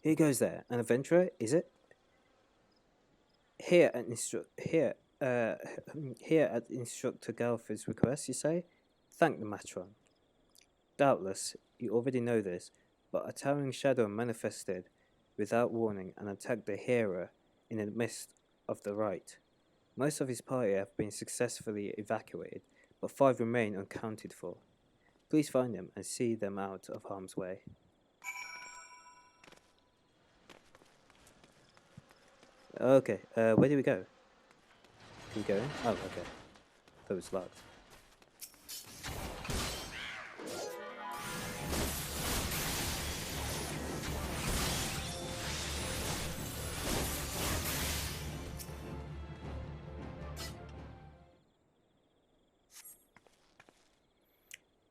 Here goes there. An adventurer, is it? Here at Instructor Galford's request, you say? Thank the matron. Doubtless, you already know this, but a towering shadow manifested without warning and attacked the hearer in the midst of the rite. Most of his party have been successfully evacuated, but 5 remain unaccounted for. Please find them and see them out of harm's way. Okay, where do we go? Can we go in? Oh, okay. That was locked.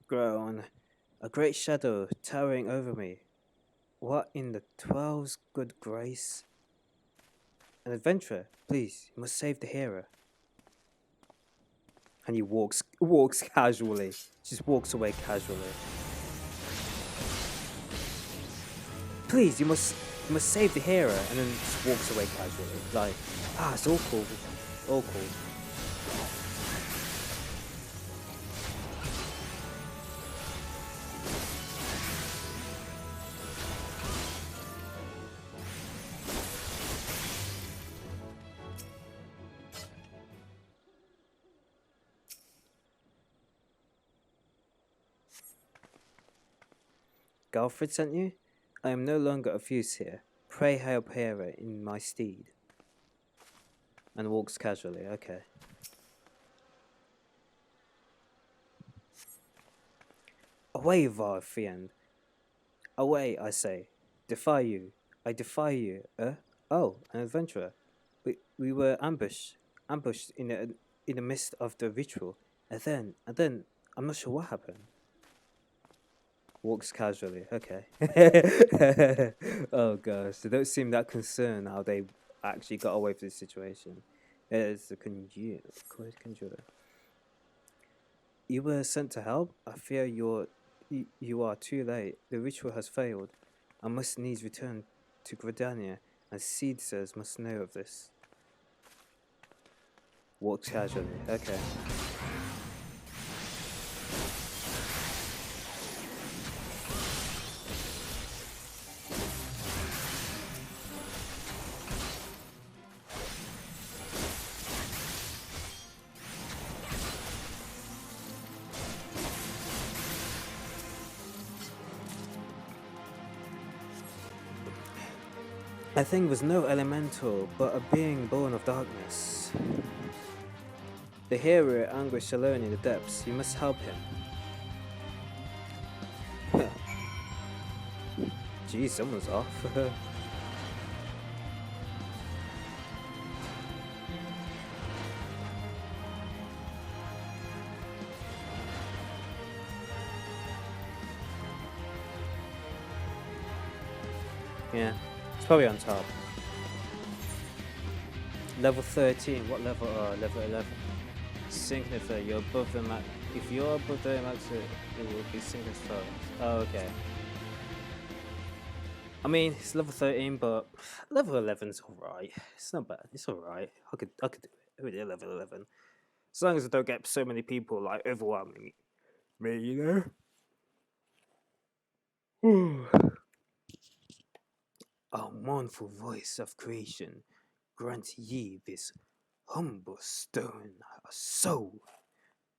Groan, a great shadow towering over me. What in the 12's good grace? An adventurer, please, you must save the hero. And he walks casually. Just walks away casually. Please, you must save the hero, and then just walks away casually. Like, it's all cool. All cool. Galfred sent you? I am no longer of use here. Pray help Hera in my stead. And walks casually, okay. Away, Varfiend. Away, I say. Defy you. I defy you. Oh, an adventurer. We were ambushed in the midst of the ritual. And then, I'm not sure what happened. Walks casually, okay. Oh gosh, they don't seem that concerned how they actually got away from this situation. It's a conjurer. You were sent to help? I fear you are too late. The ritual has failed. I must needs return to Gridania, and Caesars must know of this. Walks casually, okay. A thing was no elemental, but a being born of darkness. The hero anguished alone in the depths. You must help him. Geez, someone's off. Yeah, it's probably on top. Level 13. What level? Level 11. Signifier. You're above the max. If you're above the max, it will be signifier. Oh, okay. I mean, it's level 13, but level 11's alright. It's not bad. It's alright. I could do it. I would do level 11. As long as I don't get so many people like overwhelming me, you know? O mournful voice of creation, grant ye this humble stone a soul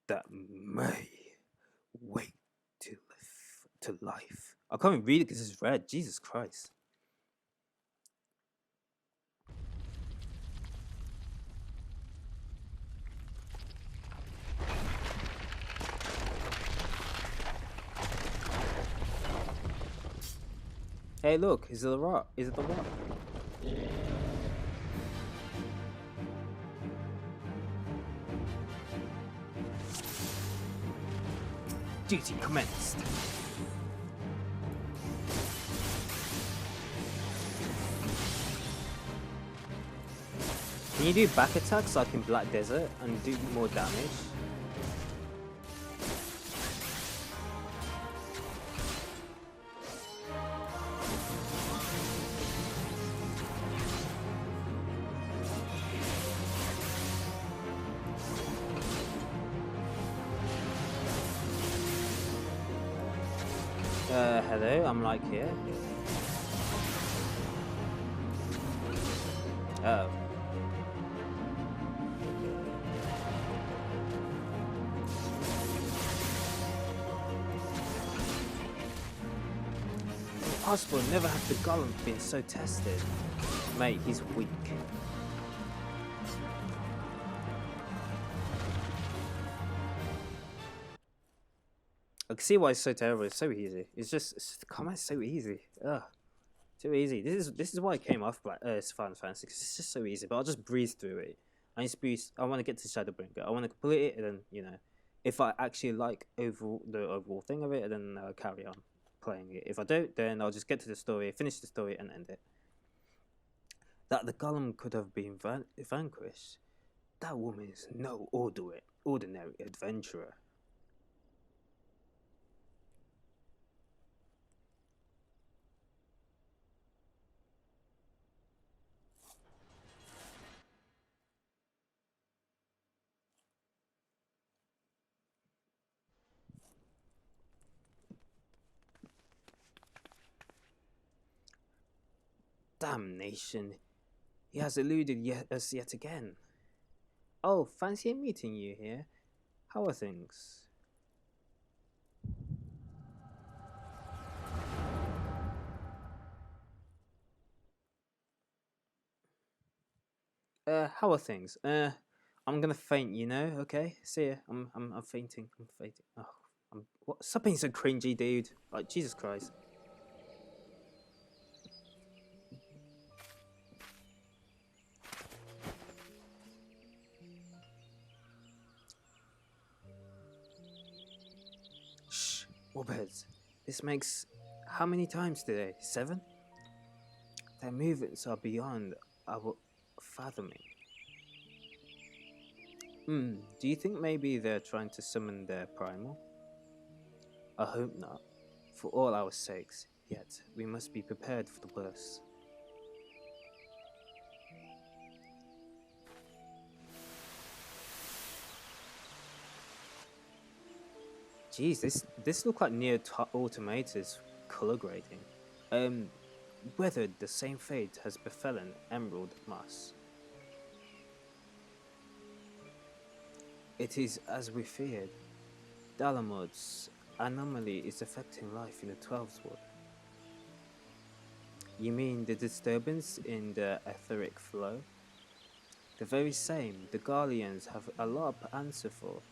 that may wake to life. I can't even read it because it's red. Jesus Christ. Hey, look, is it the rock? Is it the rock? Duty commenced. Can you do back attacks like in Black Desert and do more damage? Hello, I'm like here. Oh. Impossible, never have the golem been so tested. Mate, he's weak. I can see why it's so terrible. It's so easy. The combat's so easy. Ugh, too easy. This is why I came off Final Fantasy. Cause it's just so easy. But I'll just breeze through it. I want to get to Shadowbringer. I want to complete it, and then if I actually like the overall thing of it, then I'll carry on playing it. If I don't, then I'll just get to the story, finish the story, and end it. That the golem could have been vanquished. That woman is no ordinary adventurer. Damnation. He has eluded us yet again. Oh, fancy meeting you here. How are things? How are things? I'm gonna faint, okay? See ya. I'm fainting. I'm fainting. Oh, what? Stop being so cringy, dude. Like, Jesus Christ. Shh, Warbirds. This makes how many times today? 7? Their movements are beyond our fathoming. Do you think maybe they're trying to summon their primal? I hope not. For all our sakes, yet we must be prepared for the worst. Jeez, this looks like near Automata's color grading. Whether the same fate has befallen Emerald Moss. It is as we feared. Dalamud's anomaly is affecting life in the 12th Ward. You mean the disturbance in the etheric flow? The very same the Guardians have a lot to answer for.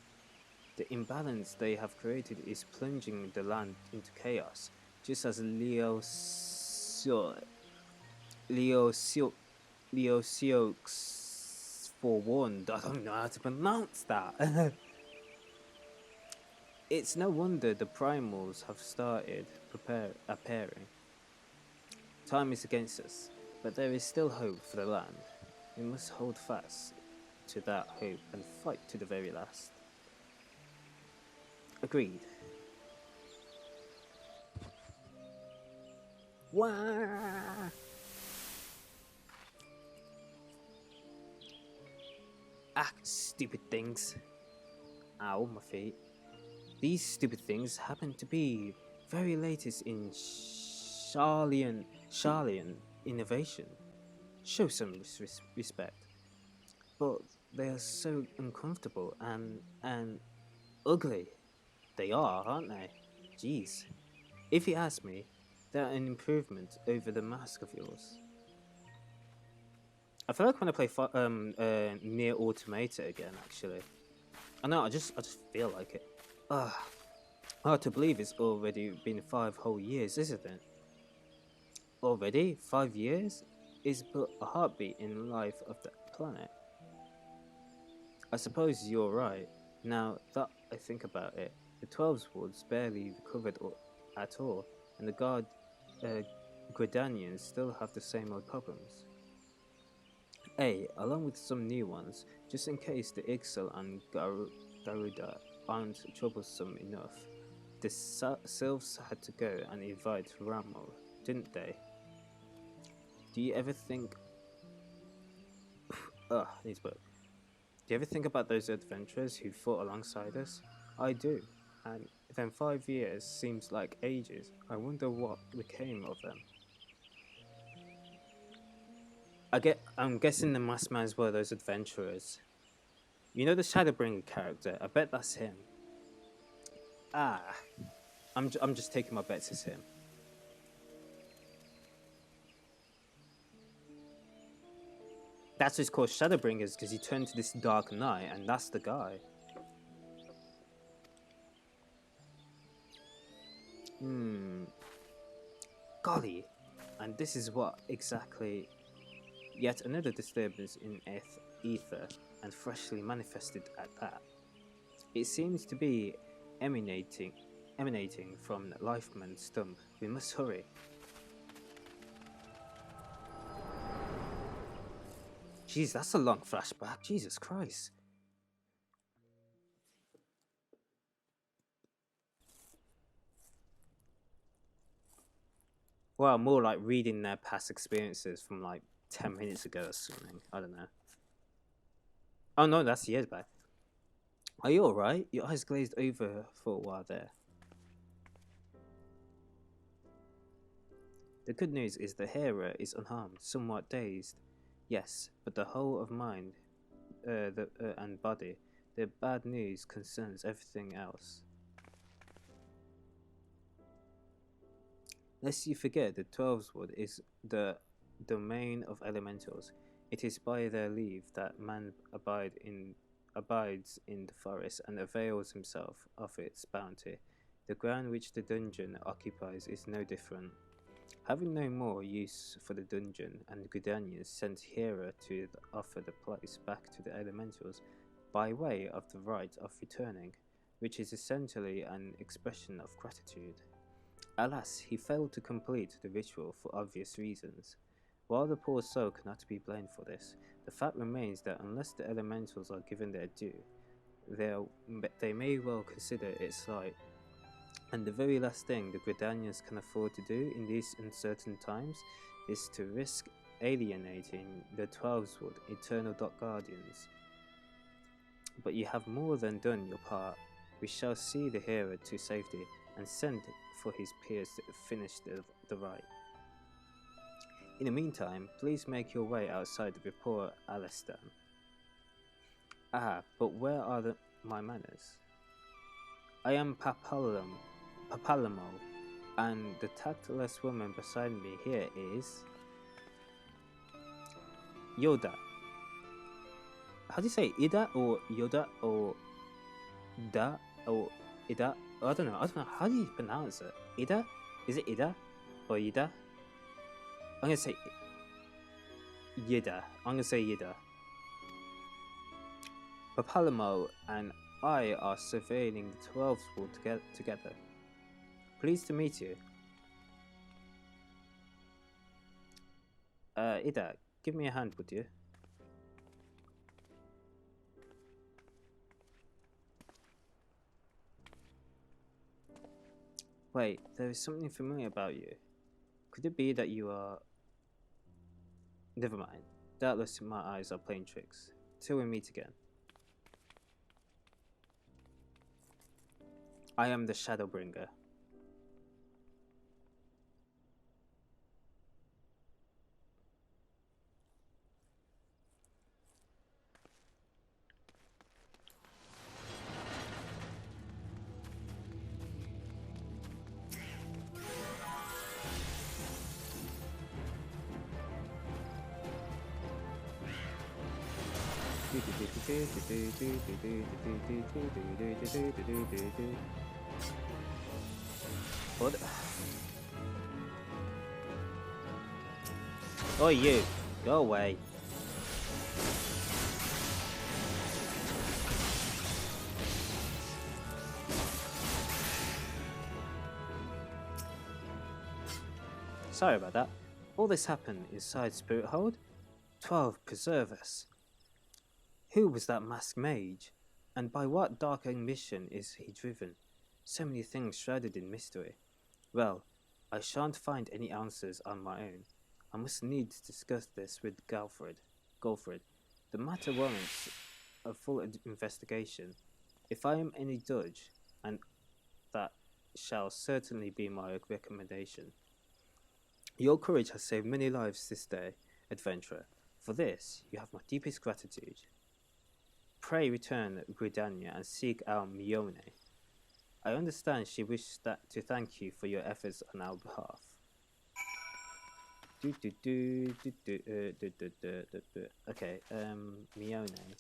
The imbalance they have created is plunging the land into chaos, just as Leo Sioux forewarned. I don't know how to pronounce that. It's no wonder the primals have started appearing. Time is against us, but there is still hope for the land. We must hold fast to that hope and fight to the very last. Agreed. Wah! Ah, stupid things. Ow, my feet. These stupid things happen to be very latest in Charlian innovation. Show some respect. But they are so uncomfortable and ugly. They are, aren't they? Jeez. If you ask me, they're an improvement over the mask of yours. I feel like when I play Near Automata again, actually. I know, I just feel like it. Hard to believe it's already been 5 whole years, isn't it? Already? 5 years? Is but a heartbeat in the life of the planet. I suppose you're right. Now that I think about it, the 12's wards barely recovered at all, and the Gridanians still have the same old problems. Along with some new ones, just in case the Ixal and Garuda aren't troublesome enough. The Sylphs had to go and invite Ramo, didn't they? Do you ever think... needs work. Do you ever think about those adventurers who fought alongside us? I do, and then 5 years seems like ages. I wonder what became of them. I'm guessing the masked man as well, those adventurers. You know the Shadowbringer character? I bet that's him. I'm just taking my bets as him. That's what's called Shadowbringers, because he turned to this dark knight, and that's the guy. Golly, and this is what exactly... Yet another disturbance in ether, and freshly manifested at that. It seems to be emanating from Lifeman's stump. We must hurry. Jeez, that's a long flashback. Jesus Christ. Well, more like reading their past experiences from like 10 minutes ago or something. I don't know. Oh no, that's years back. Are you alright? Your eyes glazed over for a while there. The good news is the Hera is unharmed, somewhat dazed. Yes, but the whole of mind and body. The bad news concerns everything else. Lest you forget, the 12's wood is the domain of elementals. It is by their leave that man abides in the forest and avails himself of its bounty. The ground which the dungeon occupies is no different. Having no more use for the dungeon, and Gridanians sent Hera to offer the place back to the elementals by way of the rite of returning, which is essentially an expression of gratitude. Alas, he failed to complete the ritual for obvious reasons. While the poor soul cannot be blamed for this, the fact remains that unless the elementals are given their due, they may well consider it slight. And the very last thing the Gridanians can afford to do in these uncertain times is to risk alienating the 12's wood eternal guardians. But you have more than done your part. We shall see the hero to safety and send for his peers to finish the rite. In the meantime, please make your way outside the report Alistan. But where are my manners? I am Papalamo. And the tactless woman beside me here is Yoda. How do you say Ida or Yoda or Da or Ida? I don't know. How do you pronounce it? Ida? Is it Ida or Ida? I'm gonna say Yida. I'm gonna say Yida. Papalamo and I are surveilling the 12 school together. Pleased to meet you. Ida, give me a hand, would you? Wait, there is something familiar about you. Could it be that you are... Never mind. Doubtless my eyes are playing tricks. Till we meet again. I am the Shadowbringer. What? Oh, you! Go away! Sorry about that. All this happened inside Spirit Hold? 12 preserve us. Who was that masked mage? And by what dark ambition is he driven? So many things shrouded in mystery. Well, I shan't find any answers on my own. I must needs discuss this with Golfred. The matter warrants a full investigation. If I am any judge, and that shall certainly be my recommendation. Your courage has saved many lives this day, adventurer. For this, you have my deepest gratitude. Pray return Gridania and seek out Mione. I understand she wishes to thank you for your efforts on our behalf. Okay, Mione.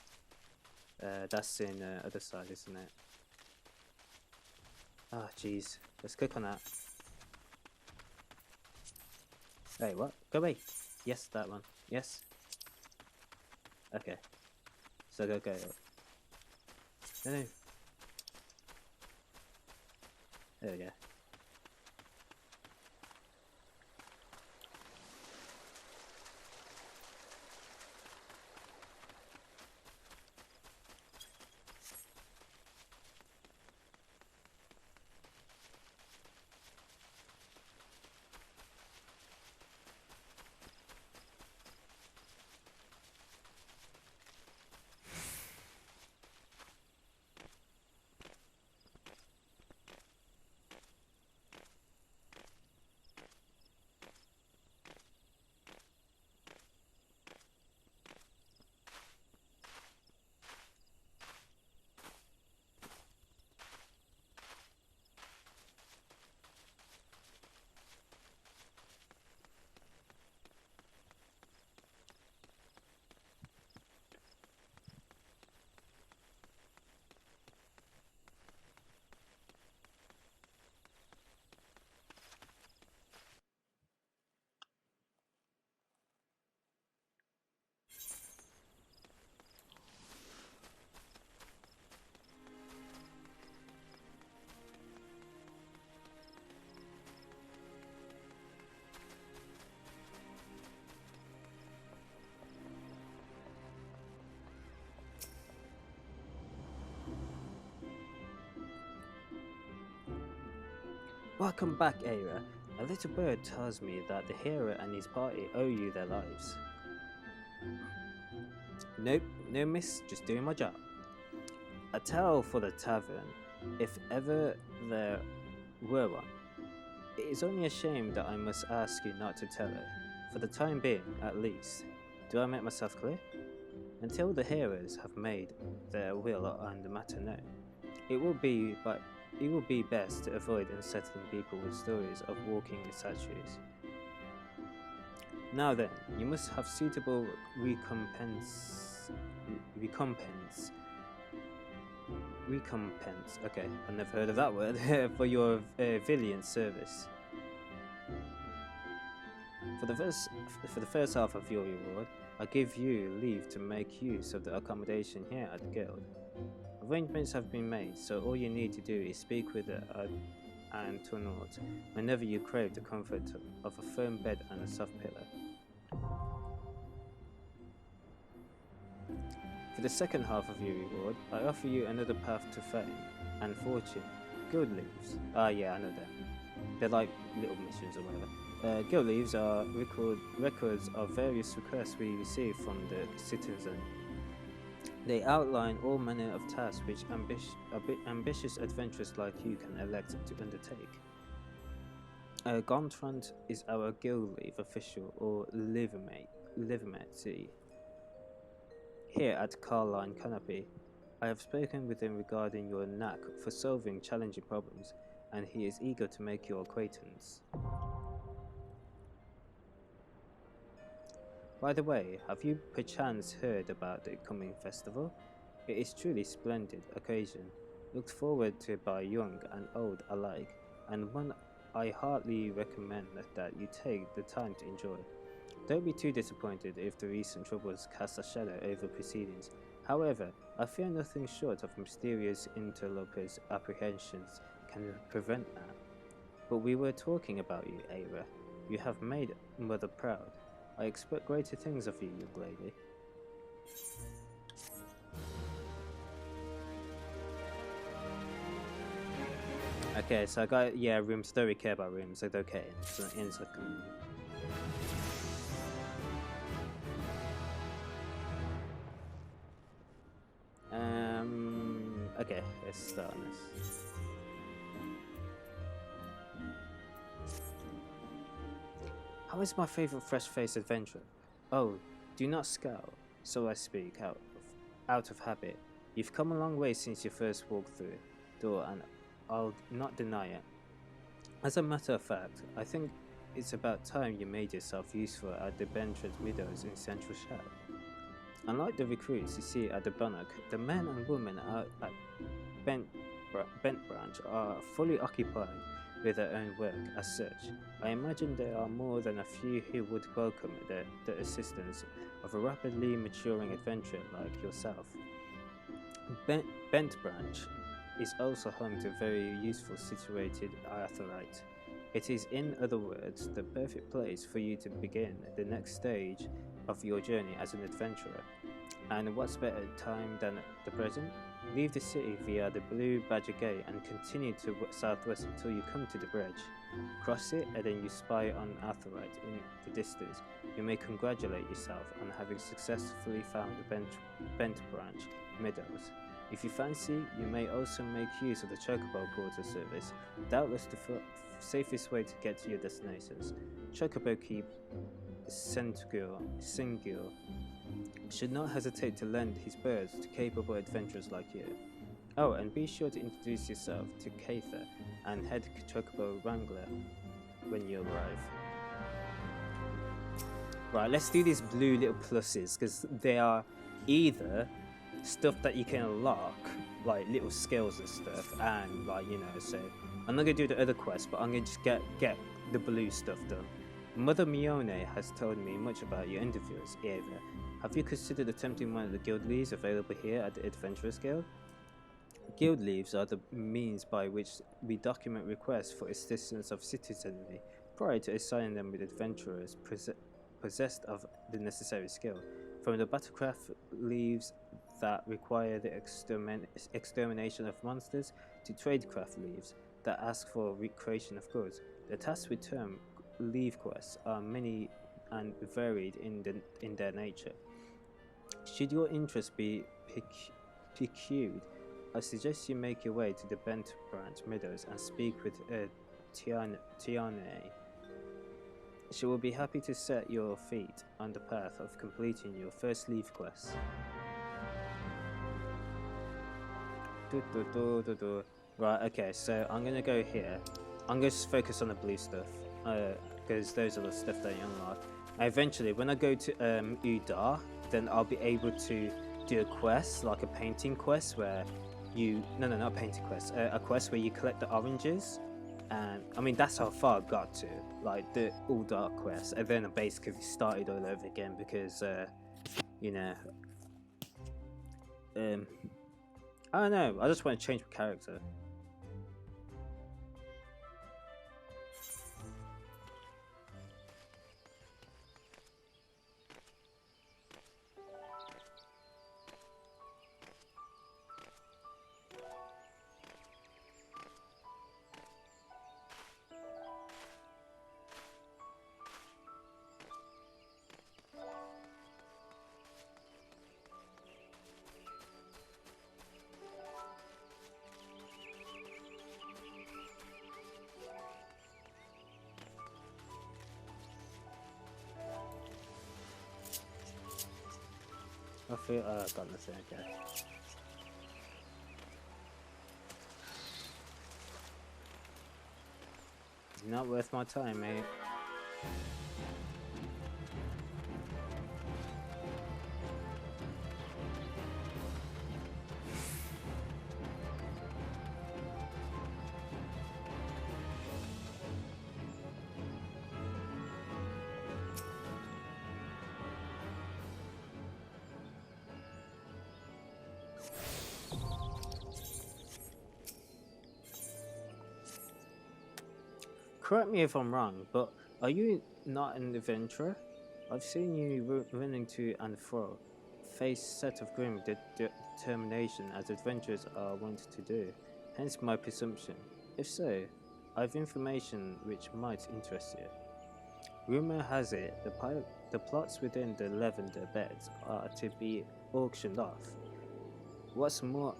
That's in other side, isn't it? Ah, jeez. Let's click on that. Hey, what? Go away. Yes, that one. Yes. Okay. So go up. No. There we go. Welcome back, Aira. A little bird tells me that the hero and his party owe you their lives. Nope, no miss, just doing my job. A tale for the tavern, if ever there were one. It is only a shame that I must ask you not to tell it, for the time being, at least. Do I make myself clear? Until the heroes have made their will on the matter known, it will be but it will be best to avoid unsettling people with stories of walking statues. Now then, you must have suitable recompense. Okay, I've never heard of that word. For your valiant service. For the first half of your reward, I give you leave to make use of the accommodation here at the guild. Arrangements have been made, so all you need to do is speak with Antonaut whenever you crave the comfort of a firm bed and a soft pillow. For the second half of your reward, I offer you another path to fame and fortune. Guild leaves. Ah, yeah, I know them. They're like little missions or whatever. Guild leaves are records of various requests we receive from the citizen. They outline all manner of tasks which ambitious adventurers like you can elect to undertake. Gontrand is our guild leave official or livermate. Here at Carline Canopy, I have spoken with him regarding your knack for solving challenging problems, and he is eager to make your acquaintance. By the way, have you perchance heard about the coming festival? It is truly splendid occasion, looked forward to by young and old alike, and one I heartily recommend that you take the time to enjoy. Don't be too disappointed if the recent troubles cast a shadow over proceedings. However, I fear nothing short of mysterious interlopers' apprehensions can prevent that. But we were talking about you, Aira. You have made Mother proud. I expect greater things of you, young lady. Okay, so I got, rooms, don't really care about rooms, I don't care. It's an inside community. Okay, let's start on this. How is my favorite fresh-faced adventurer? Oh, do not scowl, so I speak out of habit. You've come a long way since you first walked through the door, and I'll not deny it. As a matter of fact, I think it's about time you made yourself useful at the Bentrad Meadows in Central Shire. Unlike the recruits you see at the Bunnock, the men and women out at Bent Branch are fully occupied with their own work. As such, I imagine there are more than a few who would welcome the assistance of a rapidly maturing adventurer like yourself. Bent Branch is also home to a very useful situated Arthurite. It is, in other words, the perfect place for you to begin the next stage of your journey as an adventurer. And what's better time than the present? Leave the city via the Blue Badger Gate and continue to southwest until you come to the bridge. Cross it and then you spy on Arthurite in the distance. You may congratulate yourself on having successfully found the Bent Branch Meadows. If you fancy, you may also make use of the Chocobo Porter service, doubtless the safest way to get to your destinations. Chocobo Keep Singur should not hesitate to lend his birds to capable adventurers like you. Oh, and be sure to introduce yourself to Katha and head Chocobo Wrangler when you arrive. Right, let's do these blue little pluses, because they are either stuff that you can unlock, like little skills and stuff, and so I'm not gonna do the other quests, but I'm gonna just get the blue stuff done. Mother Mione has told me much about your interviews, Eva. Have you considered attempting one of the guild leaves available here at the Adventurers Guild? Guild leaves are the means by which we document requests for assistance of citizenry prior to assigning them with adventurers possessed of the necessary skill. From the battlecraft leaves that require the extermination of monsters to tradecraft leaves that ask for recreation of goods. The tasks we term leave quests are many and varied in their nature. Should your interest be piqued, I suggest you make your way to the Bent Branch Meadows and speak with Tiane. She will be happy to set your feet on the path of completing your first leave quest. Right, okay, so I'm gonna go here. I'm going to focus on the blue stuff, because those are the stuff that you unlock. Eventually, when I go to Udar, then I'll be able to do a quest, like a painting quest, where you... No, not a painting quest. A quest where you collect the oranges. And, I mean, that's how far I got to, like, the Udar quest. And then I basically started all over again, because, you know... I don't know, I just want to change my character. I feel I've got nothing, okay. Not worth my time, mate. Correct me if I'm wrong, but are you not an adventurer? I've seen you running to and fro, face set of grim determination as adventurers are wont to do, hence my presumption. If so, I've information which might interest you. Rumor has it the plots within the lavender beds are to be auctioned off. What's more,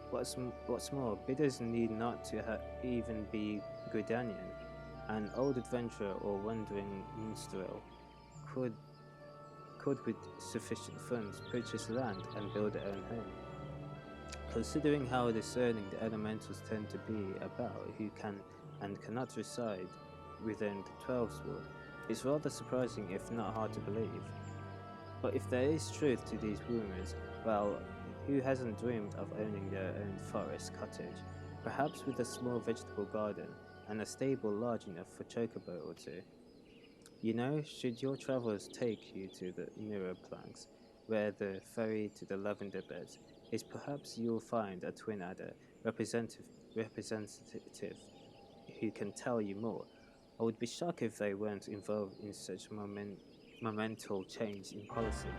what's more, bidders need not to even be Gridanian. An old adventurer or wandering minstrel could with sufficient funds purchase land and build their own home. Considering how discerning the elementals tend to be about who can and cannot reside within the Twelves Wood, it's rather surprising if not hard to believe. But if there is truth to these rumors, well, who hasn't dreamed of owning their own forest cottage, perhaps with a small vegetable garden and a stable large enough for chocobo or two? You know, should your travels take you to the mirror planks, where the ferry to the lavender beds is, perhaps you'll find a twin adder representative who can tell you more. I would be shocked if they weren't involved in such monumental change in policy.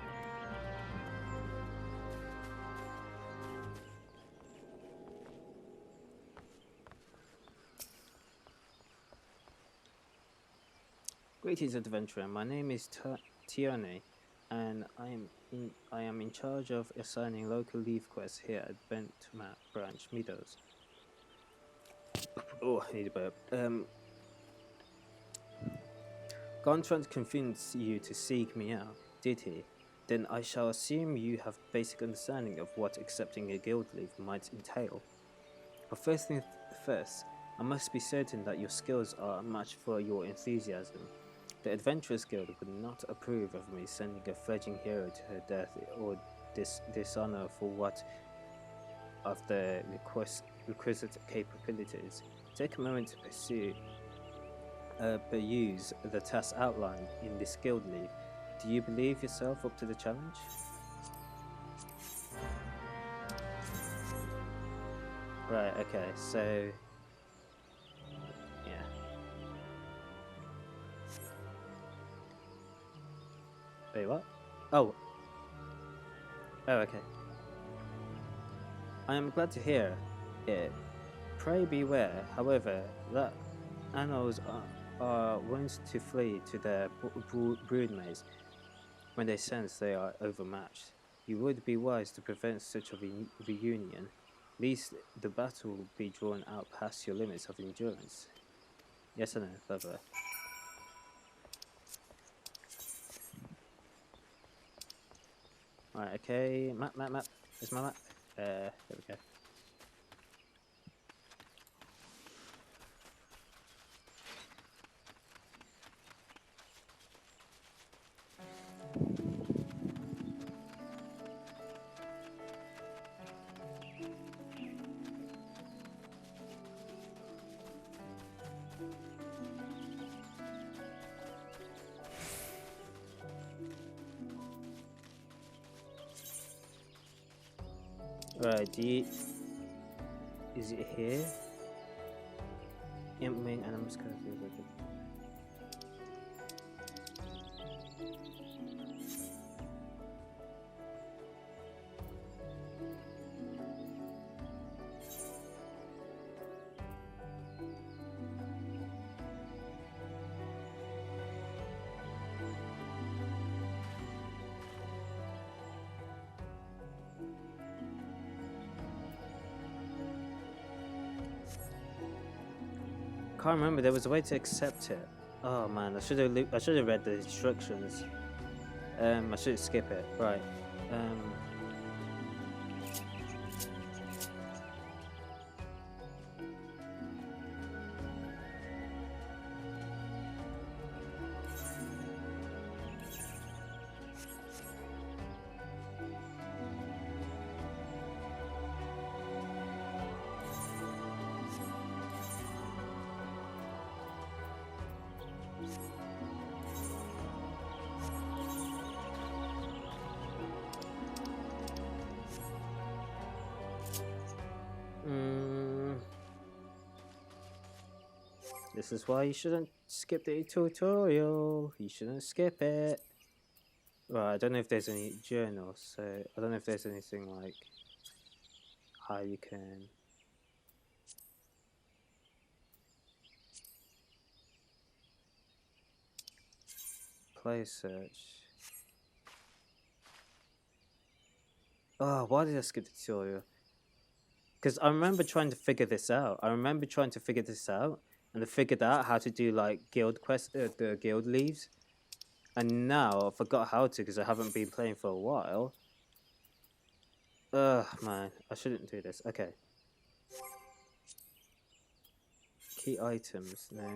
Greetings, adventurer. My name is Tione, and I am in charge of assigning local leaf quests here at Bentmat Branch Meadows. Oh, I need a burp. Gontran convinced you to seek me out, did he? Then I shall assume you have basic understanding of what accepting a guild leave might entail. But first thing first, I must be certain that your skills are a match for your enthusiasm. The Adventurers Guild would not approve of me sending a fledgling hero to her death or dishonor for what of the requisite capabilities. Take a moment to peruse the tasks outlined in this guild leave. Do you believe yourself up to the challenge? Right, okay, so... yeah. Wait, what? Oh. Oh, okay. I am glad to hear it. Pray beware, however, that animals are wont to flee to their broodmates when they sense they are overmatched. You would be wise to prevent such a reunion, lest the battle will be drawn out past your limits of endurance. Yes or no, lover? Right, okay, map. There's my map. There we go. Right, do you... Is it here? Imp wing and I'm just gonna do it. Can't remember. There was a way to accept it. Oh man, I should have read the instructions. I should skip it. Right. This is why you shouldn't skip the tutorial. You shouldn't skip it. Right, I don't know if there's any journals, so I don't know if there's anything like how you can play search. Oh, why did I skip the tutorial? Because I remember trying to figure this out. And I figured out how to do like guild quest, the guild leaves. And now I forgot how to because I haven't been playing for a while. Ugh, man, I shouldn't do this. Okay. Key items, no.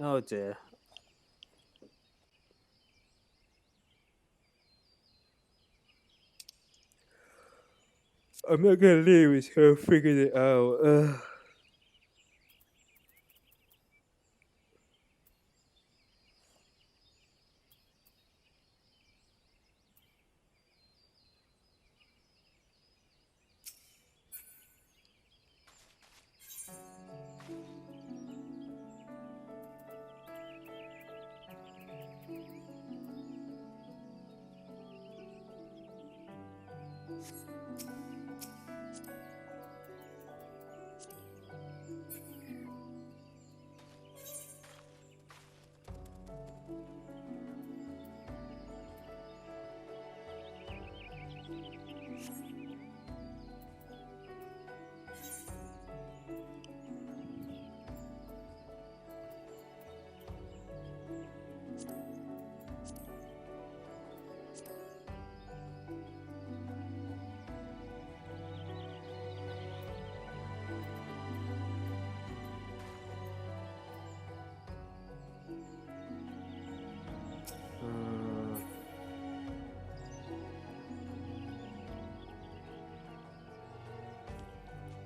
Oh dear. I'm not gonna leave until I figured it out. Ugh.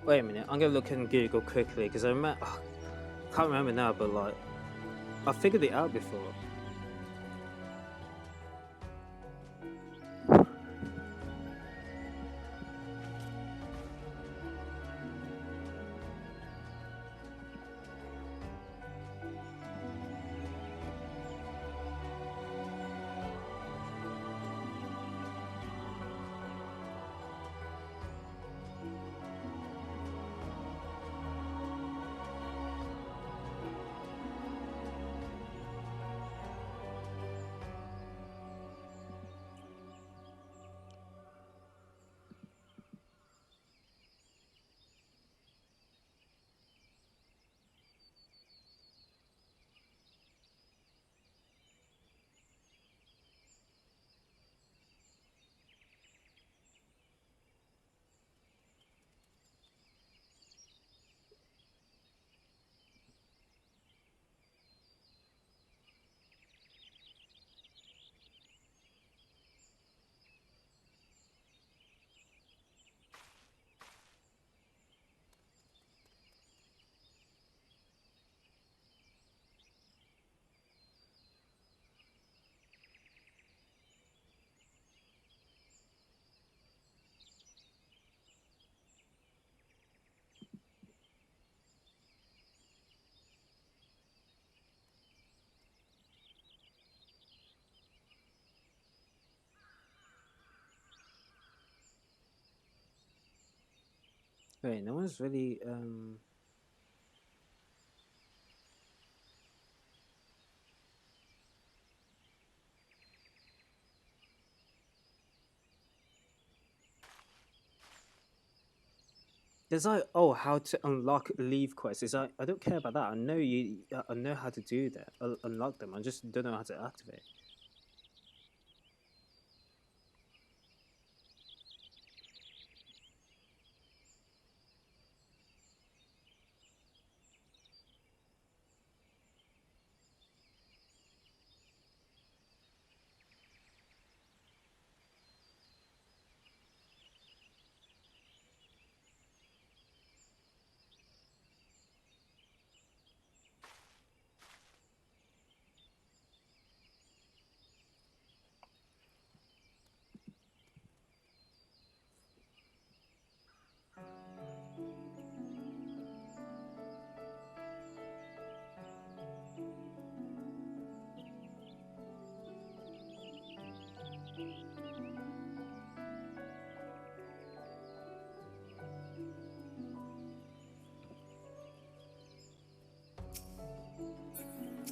Wait a minute, I'm gonna look in Google quickly because I can't remember now, but like I figured it out before. Wait, no one's really there's like, oh, how to unlock leave quests. Is I don't care about that. I know I know how to do that. Unlock them. I just don't know how to activate.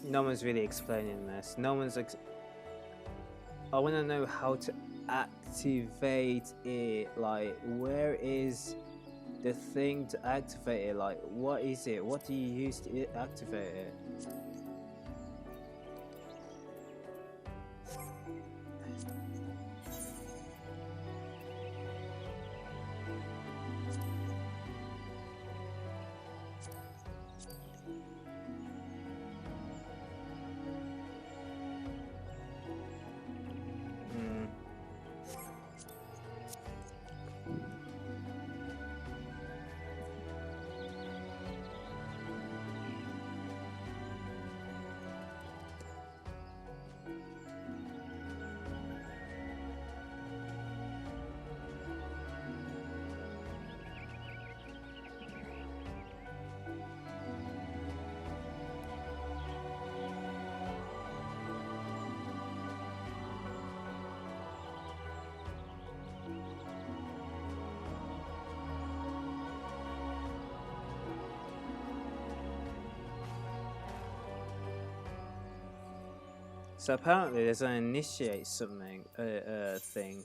No one's really explaining this. No one's. I want to know how to activate it. Like, where is the thing to activate it? Like, what is it? What do you use to activate it? So apparently there's an initiate something thing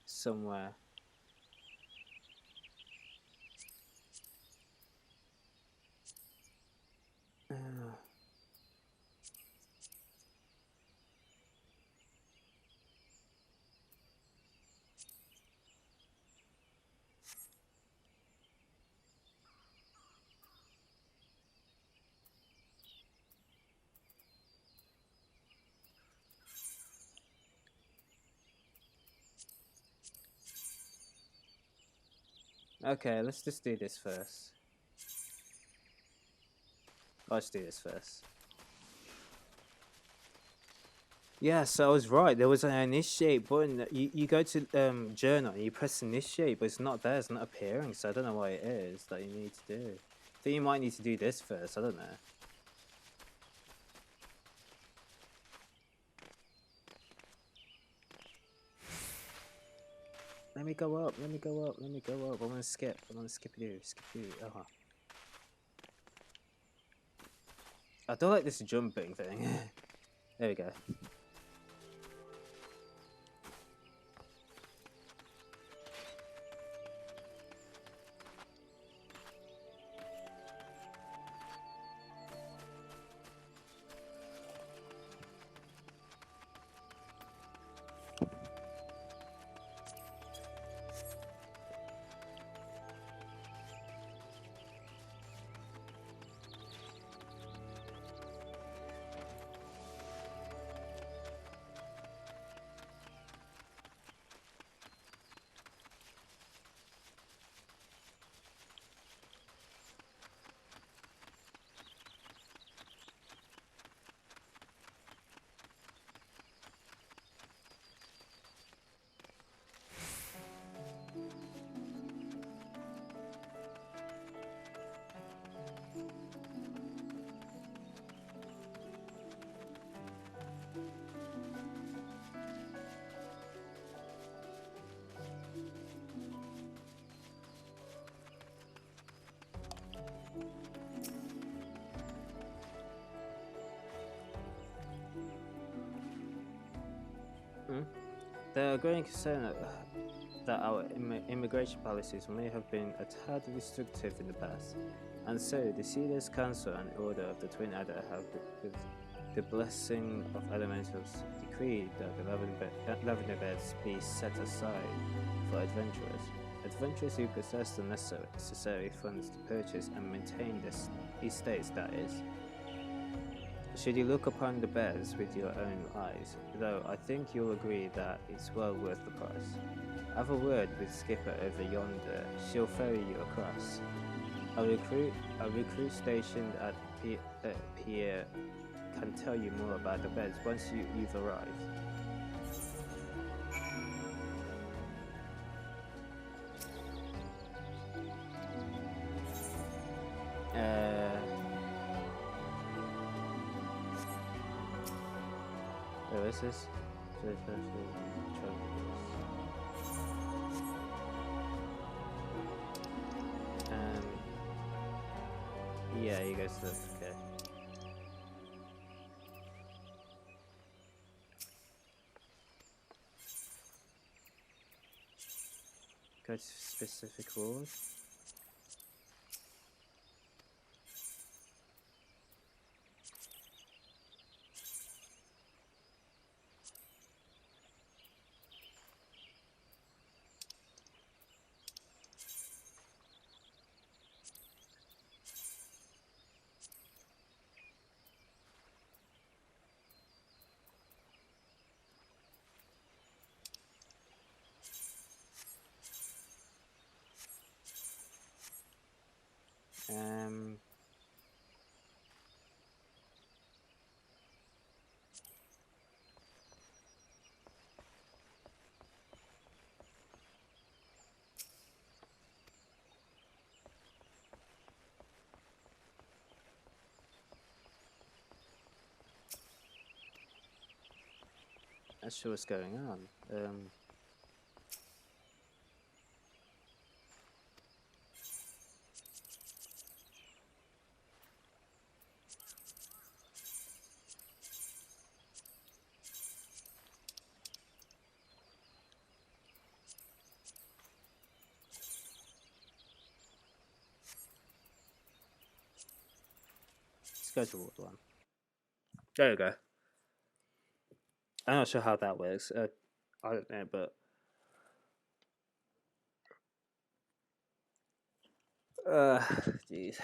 somewhere. Okay, let's just do this first. Let's do this first. Yeah, so I was right. There was an initiate button. You go to journal and you press initiate, but it's not there. It's not appearing. So I don't know what it is that you need to do. I think you might need to do this first. I don't know. Let me go up. Let me go up. Let me go up. I want to skip. I want to skip you. Skip you. Oh. I don't like this jumping thing. There we go. There are growing concern that our immigration policies may have been a tad restrictive in the past, and so the Sealers Council and Order of the Twin Adder have, with the blessing of elementals, decreed that the lavender beds be set aside for adventurers. Adventurers who possess the necessary funds to purchase and maintain this estates, that is. Should you look upon the beds with your own eyes, though I think you'll agree that it's well worth the price. Have a word with Skipper over yonder, she'll ferry you across. A recruit stationed at Pier can tell you more about the beds once you've arrived. Where is this? Yeah, you guys look okay. Go to specific rules. Not sure what's going on. Let's go to Ward 1. There you go. I'm not sure how that works. I don't know, but jeez.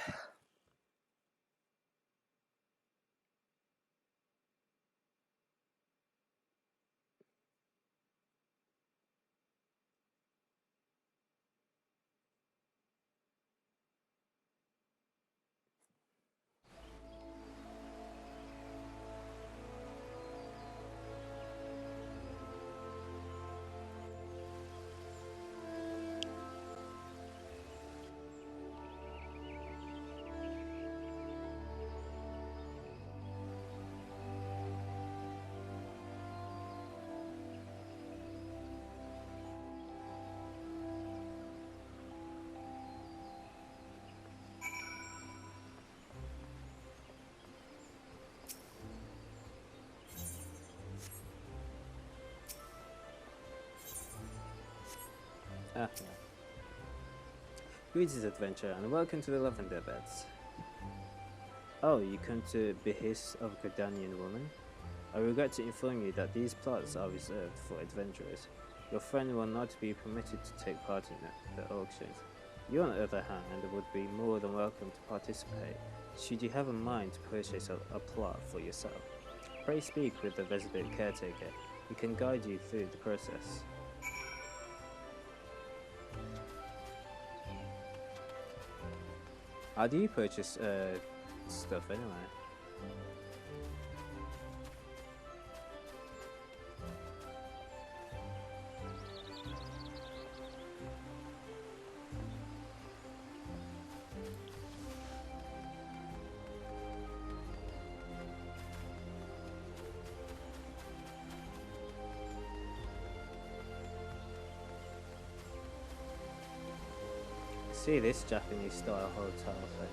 Yeah. Greetings, adventurer, and welcome to the Lavender Beds. Oh, you come to behest of a Gardanian woman? I regret to inform you that these plots are reserved for adventurers. Your friend will not be permitted to take part in the auctions. You, on the other hand, would be more than welcome to participate, should you have a mind to purchase a plot for yourself. Pray speak with the resident caretaker. He can guide you through the process. How do you purchase stuff anyway? See this Japanese style hotel thing.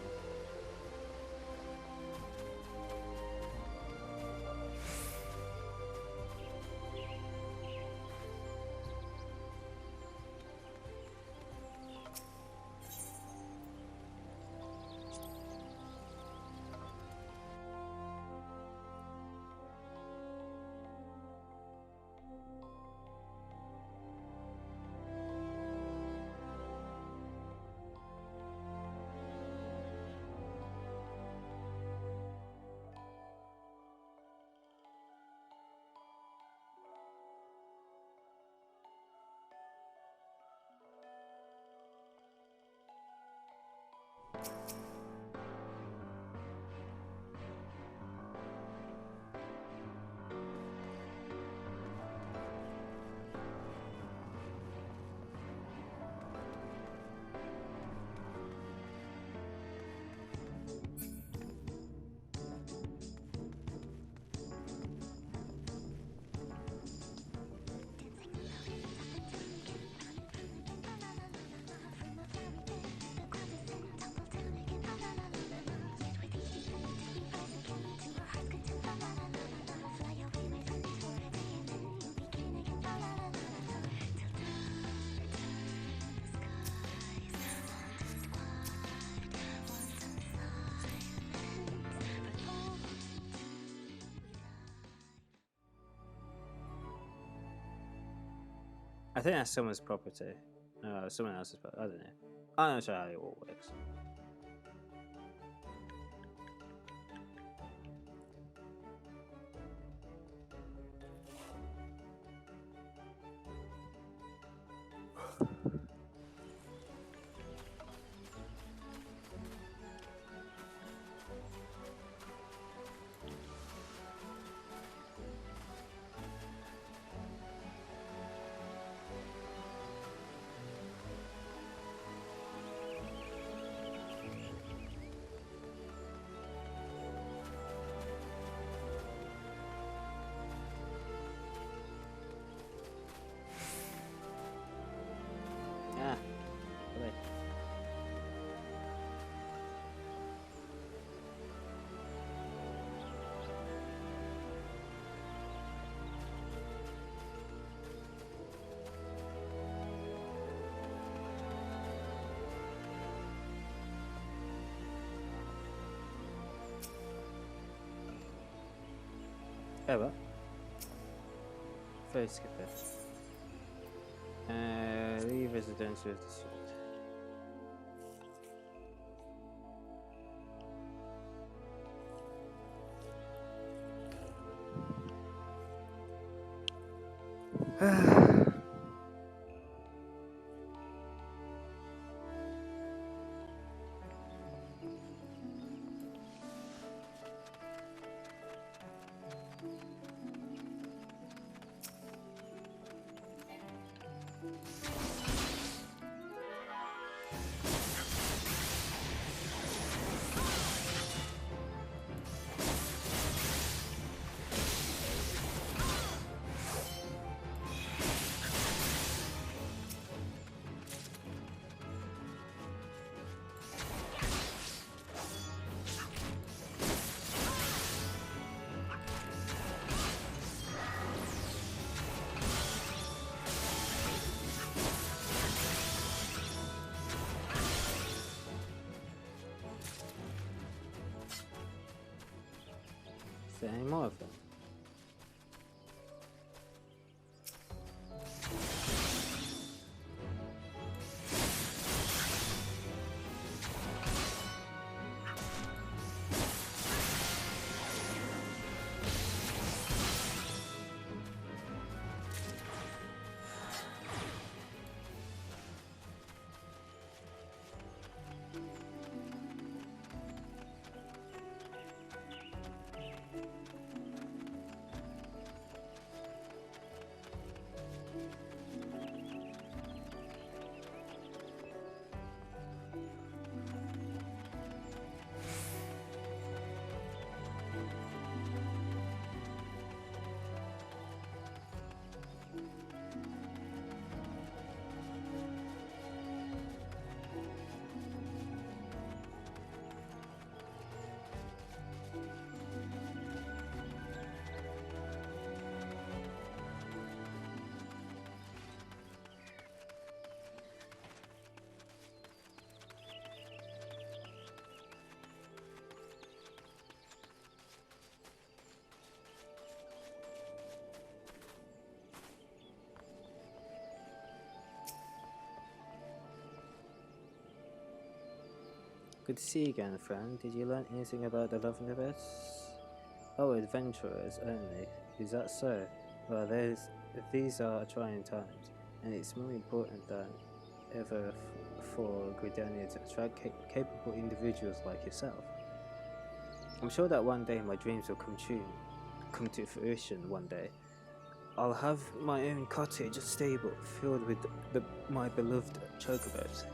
I think that's someone's property. Someone else's property. I don't know. I'm not sure how it all works. Ah, really? Yeah, what? Very skip it. Leave residence with the suit. Is there any more of them? Good to see you again, friend. Did you learn anything about the love abyss? Oh, adventurers only. Is that so? Well, these are trying times, and it's more important that ever for Gridania to attract capable individuals like yourself. I'm sure that one day my dreams will come to fruition one day. I'll have my own cottage and stable filled with my beloved chocobos.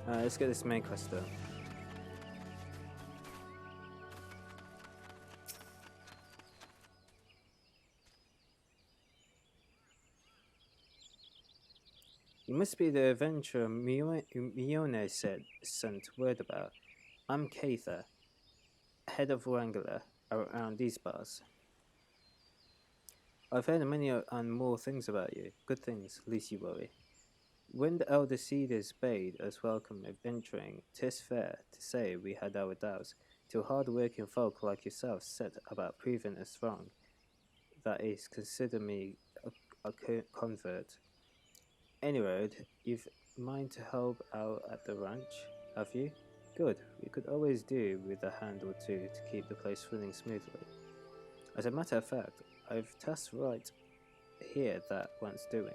Let's get this main quest done. You must be the adventurer Mione sent word about. I'm Katha, head of Wrangler around these bars. I've heard many and more things about you. Good things, least you worry. When the elder Cedars bade us welcome adventuring, 'tis fair to say we had our doubts, till hard-working folk like yourself set about proving us wrong. That is, consider me a convert. Any road, you've mind to help out at the ranch, have you? Good, we could always do with a hand or two to keep the place running smoothly. As a matter of fact, I've tasked right here that wants doing.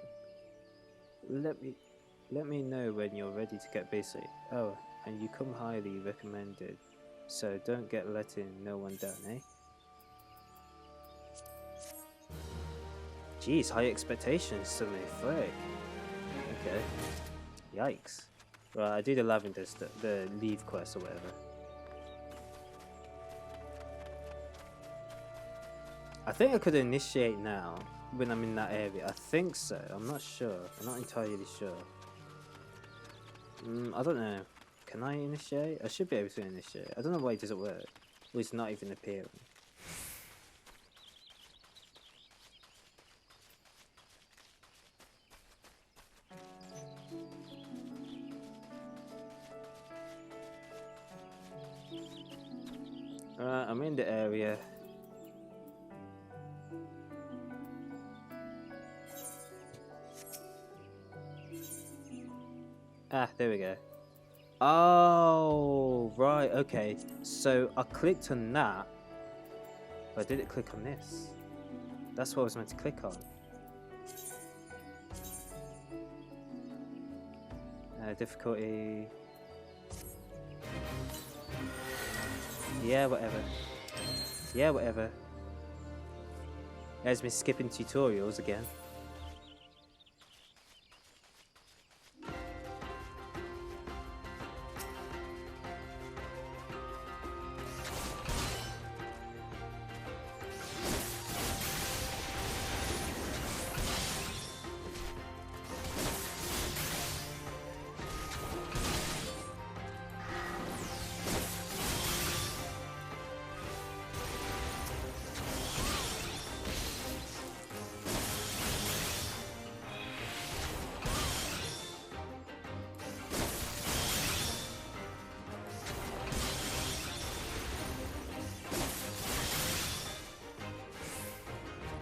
Let me know when you're ready to get busy. Oh, and you come highly recommended, so don't get letting no one down, eh? Jeez, high expectations suddenly, frick. Okay. Yikes. Right, I do the lavender the leave quest or whatever. I think I could initiate now when I'm in that area. I think so. I'm not sure. I'm not entirely sure. I don't know. Can I initiate? I should be able to initiate. I don't know why it doesn't work. Or it's not even appearing. Alright, I'm in the area. Ah, there we go. Oh, right, okay. So I clicked on that, but did it click on this? That's what I was meant to click on. Difficulty. Yeah, whatever. Yeah, whatever. There's me skipping tutorials again.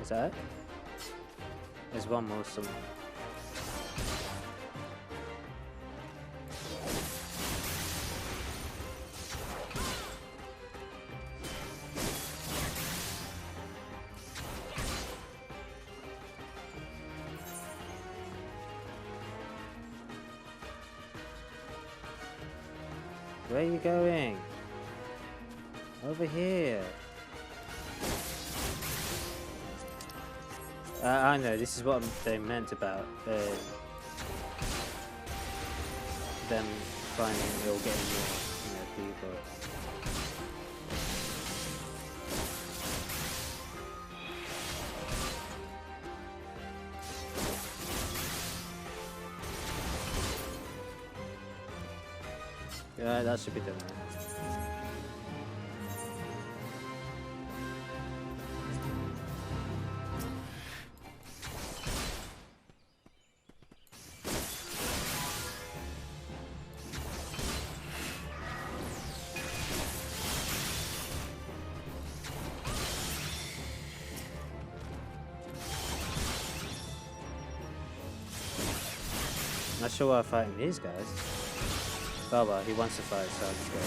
Is that it? There's one more somewhere. Where are you going? Over here. I know, this is what they meant about them finding or getting more, people. Yeah, that should be done now. Not sure why I'm fighting these guys. Oh well, he wants to fight, so I'll just go.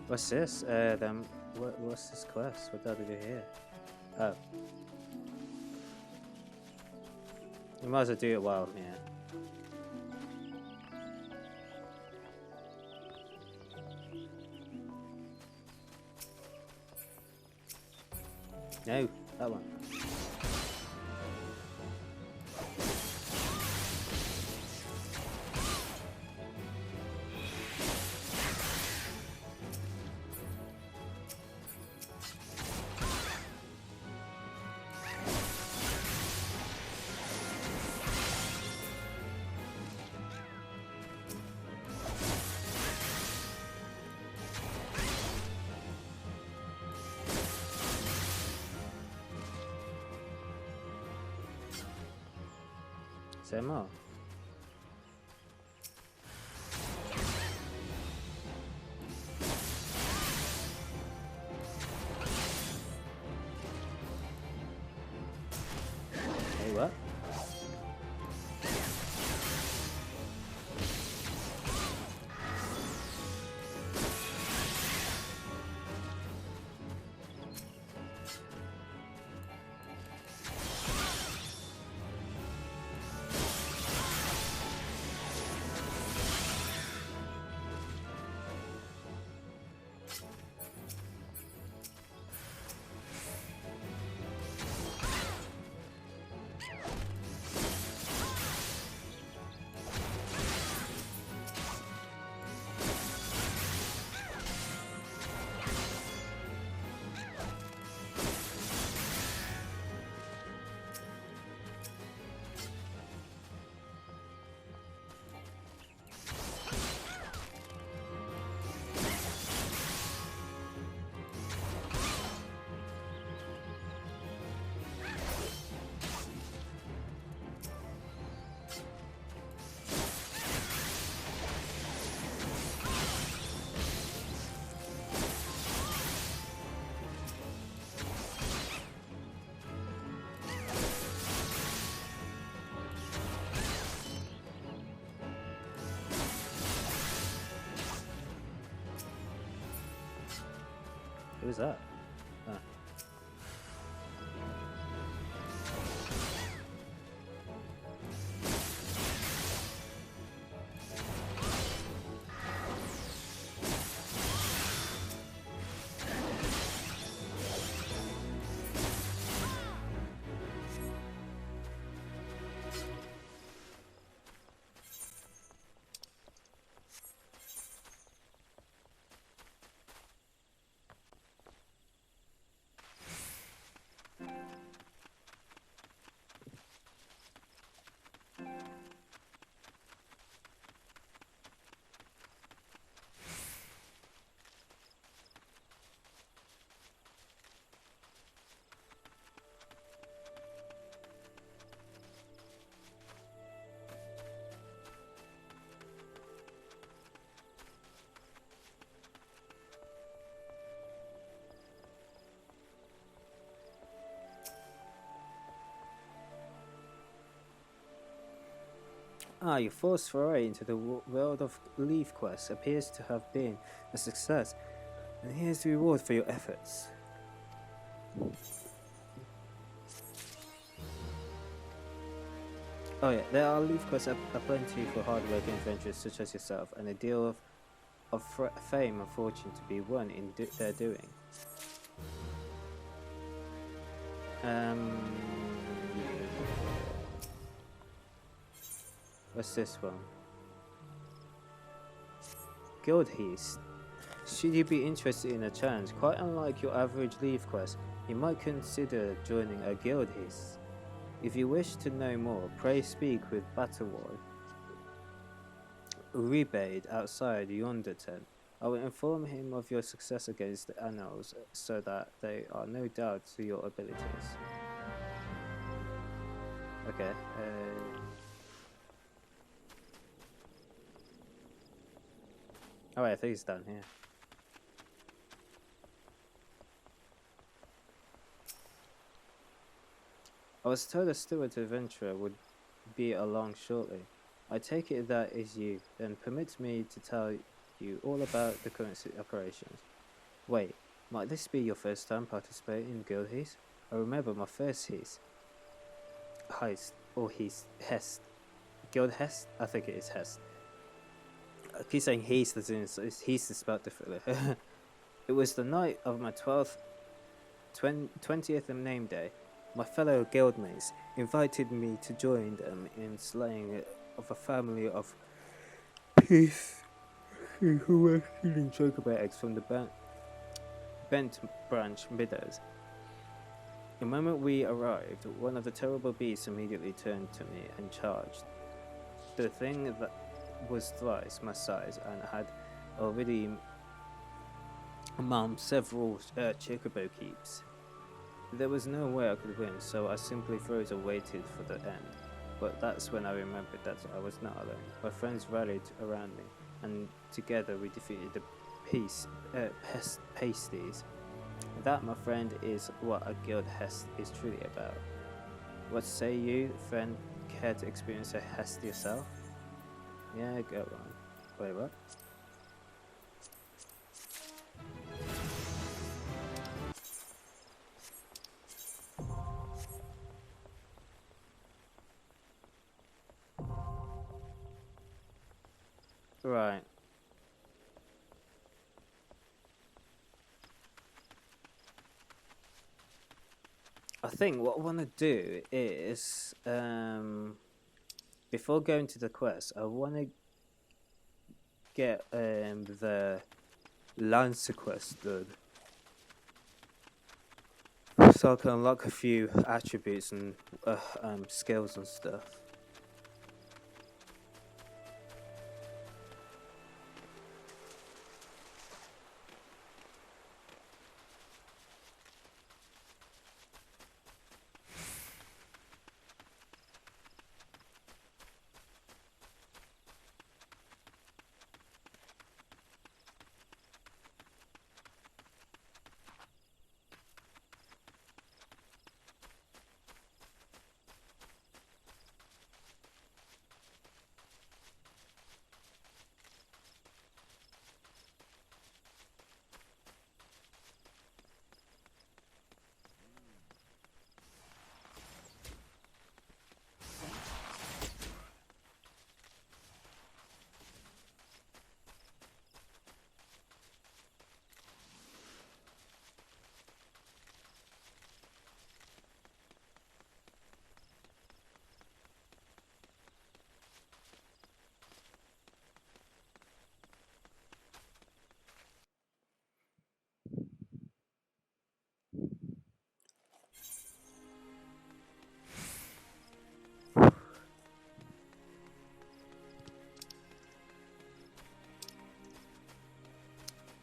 What's this? What's this quest? What do I do here? Oh. We might as well do it while I'm here. No, that one. Is there more? Hey, what? Who was that? Ah. Your forced foray into the world of Leaf Quest appears to have been a success, and here's the reward for your efforts. Oh yeah, there are Leaf Quests aplenty for hard-working adventurers such as yourself, and a deal of fame and fortune to be won in their doing. What's this one? Guild Heist. Should you be interested in a challenge, quite unlike your average Leaf Quest, you might consider joining a Guild Heist. If you wish to know more, pray speak with Battlewall Rebade outside yonder tent. I will inform him of your success against the Annals, so that there are no doubts to your abilities. Okay, alright, I think it's down here. I was told a steward adventurer would be along shortly. I take it that is you, then permit me to tell you all about the current operations. Wait, might this be your first time participating in guild heist? I remember my first heist, or hest. Guild hest? I think it is hest. I keep saying heist as in heist is spelled differently. It was the night of my 20th name day. My fellow guildmates invited me to join them in slaying of a family of peace who were stealing chocobo eggs from the bent branch meadows. The moment we arrived, one of the terrible beasts immediately turned to me and charged. The thing that was thrice my size and had already maumed several chocobo keeps. There was no way I could win, so I simply froze and waited for the end. But that's when I remembered that I was not alone. My friends rallied around me, and together we defeated the pasties. That, my friend, is what a guild hest is truly about. What say you, friend? Care to experience a hest yourself? Yeah, go on. Wait, what? Right. I think what I want to do is, before going to the quest, I want to get the Lancer quest done, so I can unlock a few attributes and skills and stuff.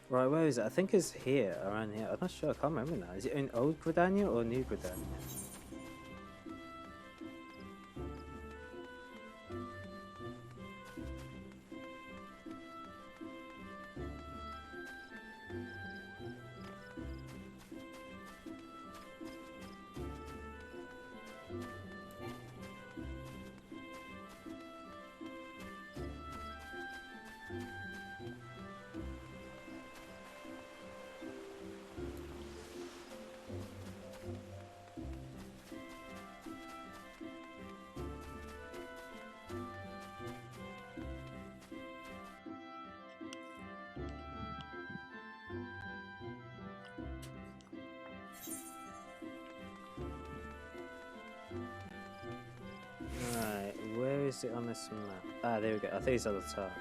Right, where is it? I think it's here, around here. I'm not sure, I can't remember now. Is it in Old Gridania or New Gridania? Right, where is it on this map? Ah, there we go. I think it's at the top.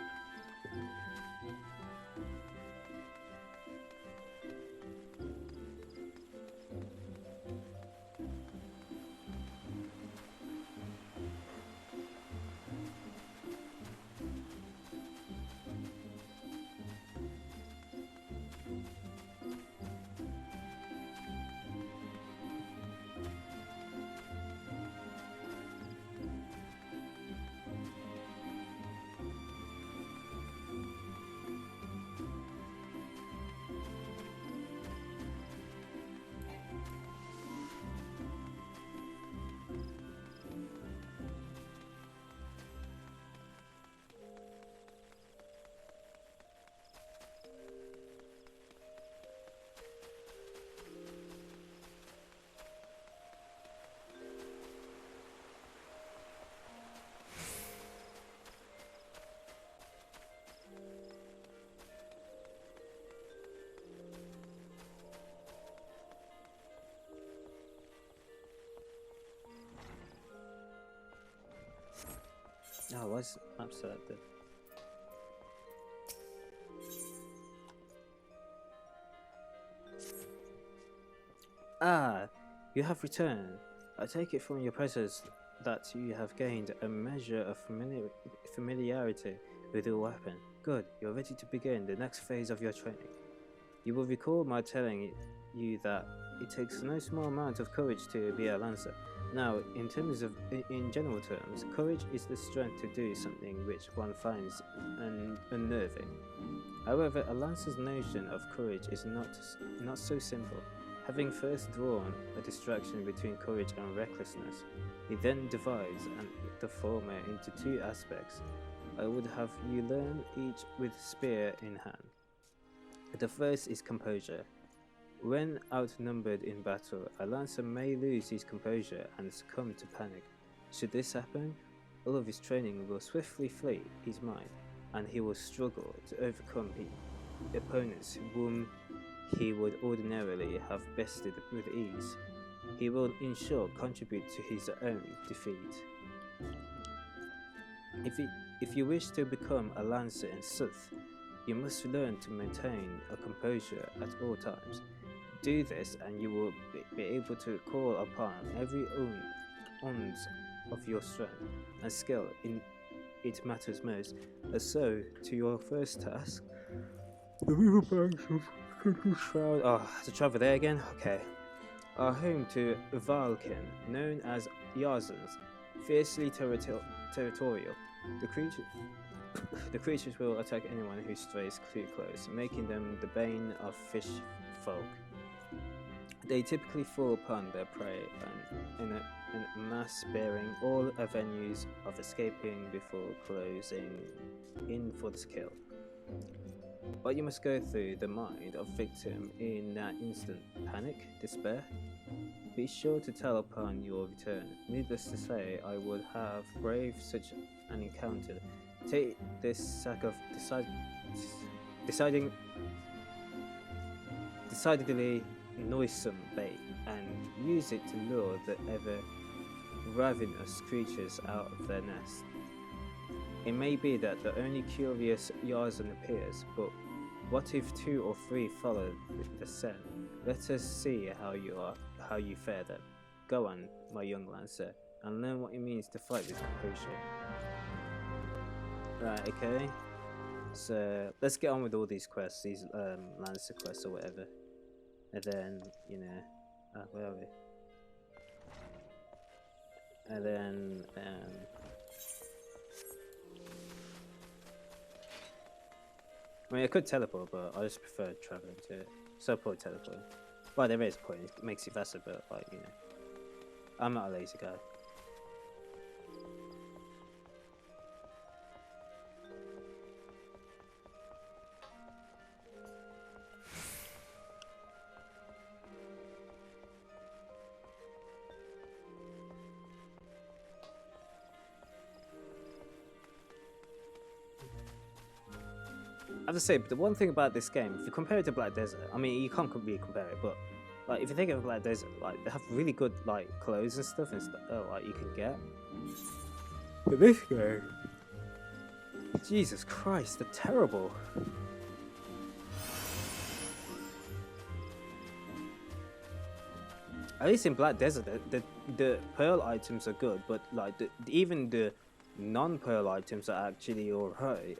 Oh, what's map selected? Ah, you have returned. I take it from your presence that you have gained a measure of familiarity with your weapon. Good, you're ready to begin the next phase of your training. You will recall my telling you that it takes no small amount of courage to be a lancer. Now, in general terms, courage is the strength to do something which one finds unnerving. However, a lancer's notion of courage is not so simple. Having first drawn a distinction between courage and recklessness, he then divides the former into two aspects. I would have you learn each with spear in hand. The first is composure. When outnumbered in battle, a lancer may lose his composure and succumb to panic. Should this happen, all of his training will swiftly flee his mind, and he will struggle to overcome opponents whom he would ordinarily have bested with ease. He will, in short, contribute to his own defeat. If you wish to become a lancer in sooth, you must learn to maintain a composure at all times. Do this, and you will be able to call upon every ounce of your strength and skill in it matters most. So, to your first task, the riverbanks of Shroud. Oh, to travel there again? Okay. Are home to Valkin, known as Yarzans, fiercely territorial. The creatures will attack anyone who strays too close, making them the bane of fish folk. They typically fall upon their prey in a mass, bearing all avenues of escaping before closing in for the kill. But you must go through the mind of victim in that instant: panic, despair. Be sure to tell upon your return. Needless to say, I would have braved such an encounter. Take this sack of decidedly noisome bait and use it to lure the ever ravenous creatures out of their nest. It may be that the only curious Yarzan appears, but what if 2 or 3 follow the scent? Let us see how you fare then. Go on, my young lancer, and learn what it means to fight with composure. Right, okay. So let's get on with all these quests, these lancer quests or whatever, and then where are we? And then I mean, I could teleport, but I just prefer traveling to it. So I'll probably teleport. Well, there is a point. It makes it faster, but I'm not a lazy guy. I have to say, the one thing about this game, if you compare it to Black Desert, I mean, you can't really compare it, but like if you think of Black Desert, like they have really good like clothes and stuff like you can get. But this game, Jesus Christ, they're terrible. At least in Black Desert, the pearl items are good, but like even the non-pearl items are actually alright.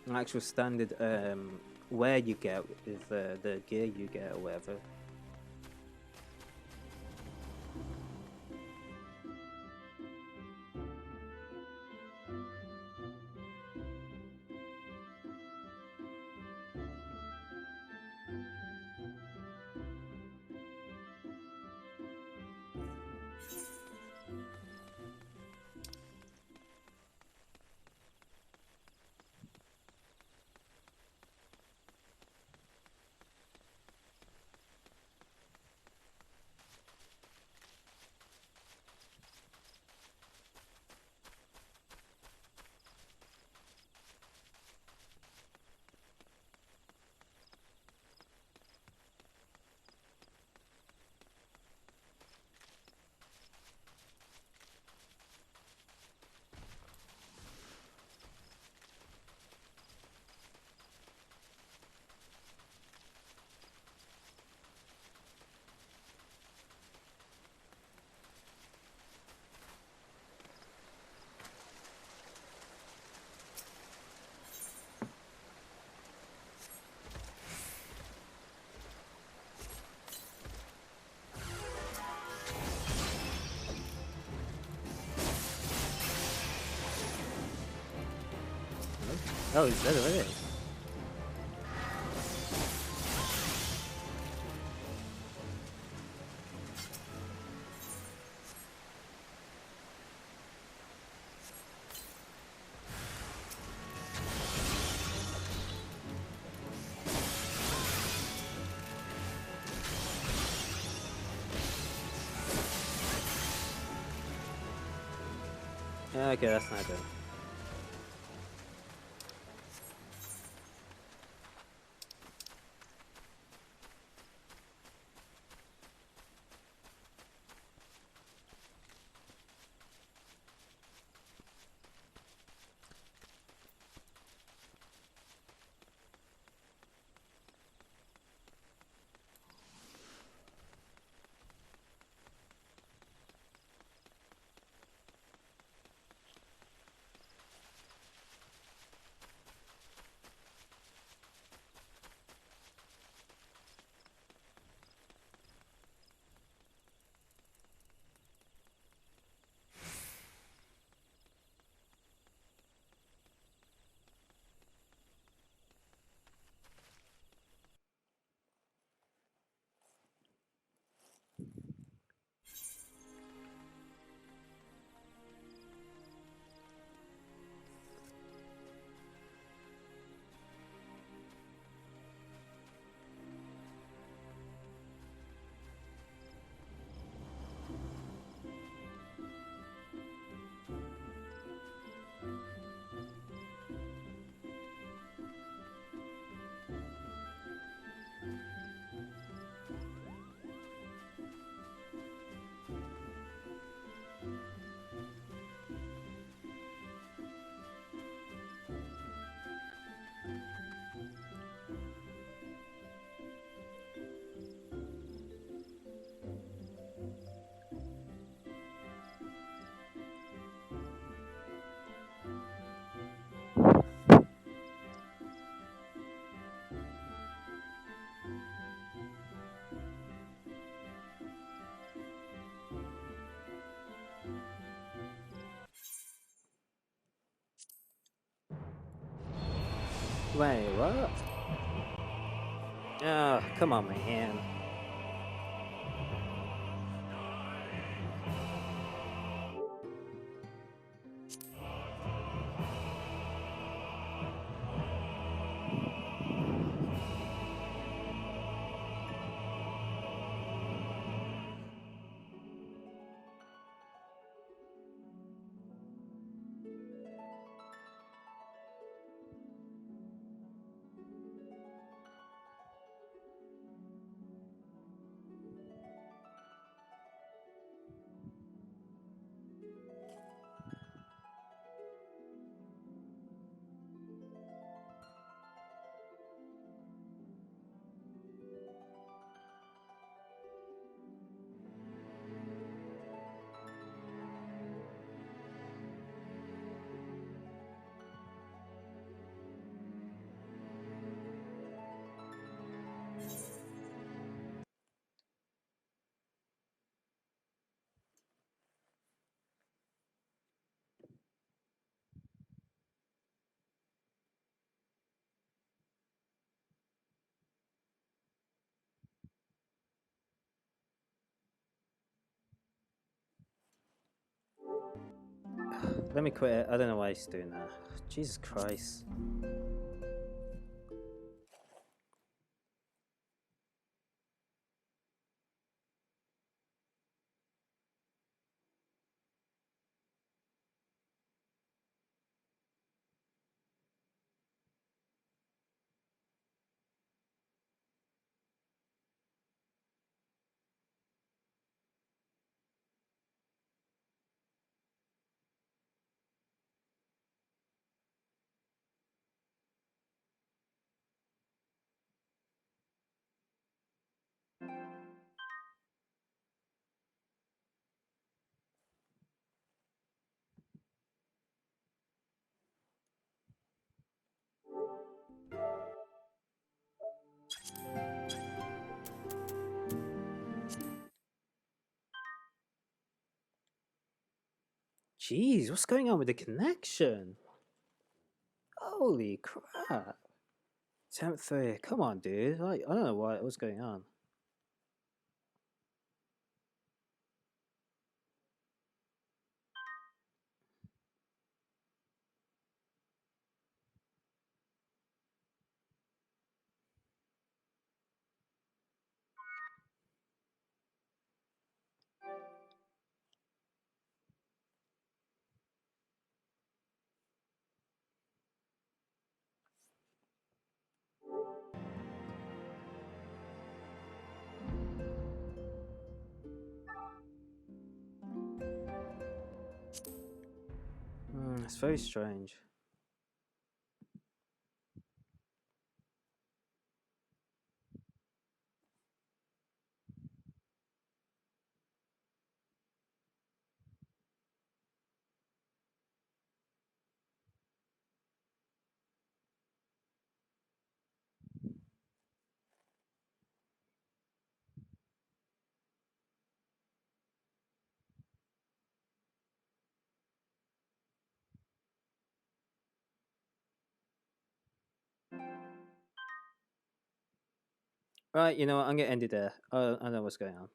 An actual standard where you get with the gear you get or whatever. Oh, he's dead already. Okay, that's not good. Wait, what? Oh, come on, man. Let me quit it. I don't know why he's doing that. Jesus Christ. Jeez, what's going on with the connection? Holy crap! Temp 3, come on, dude. Like, I don't know what's going on. It's very strange. Right, you know what? I'm gonna end it there. I know what's going on.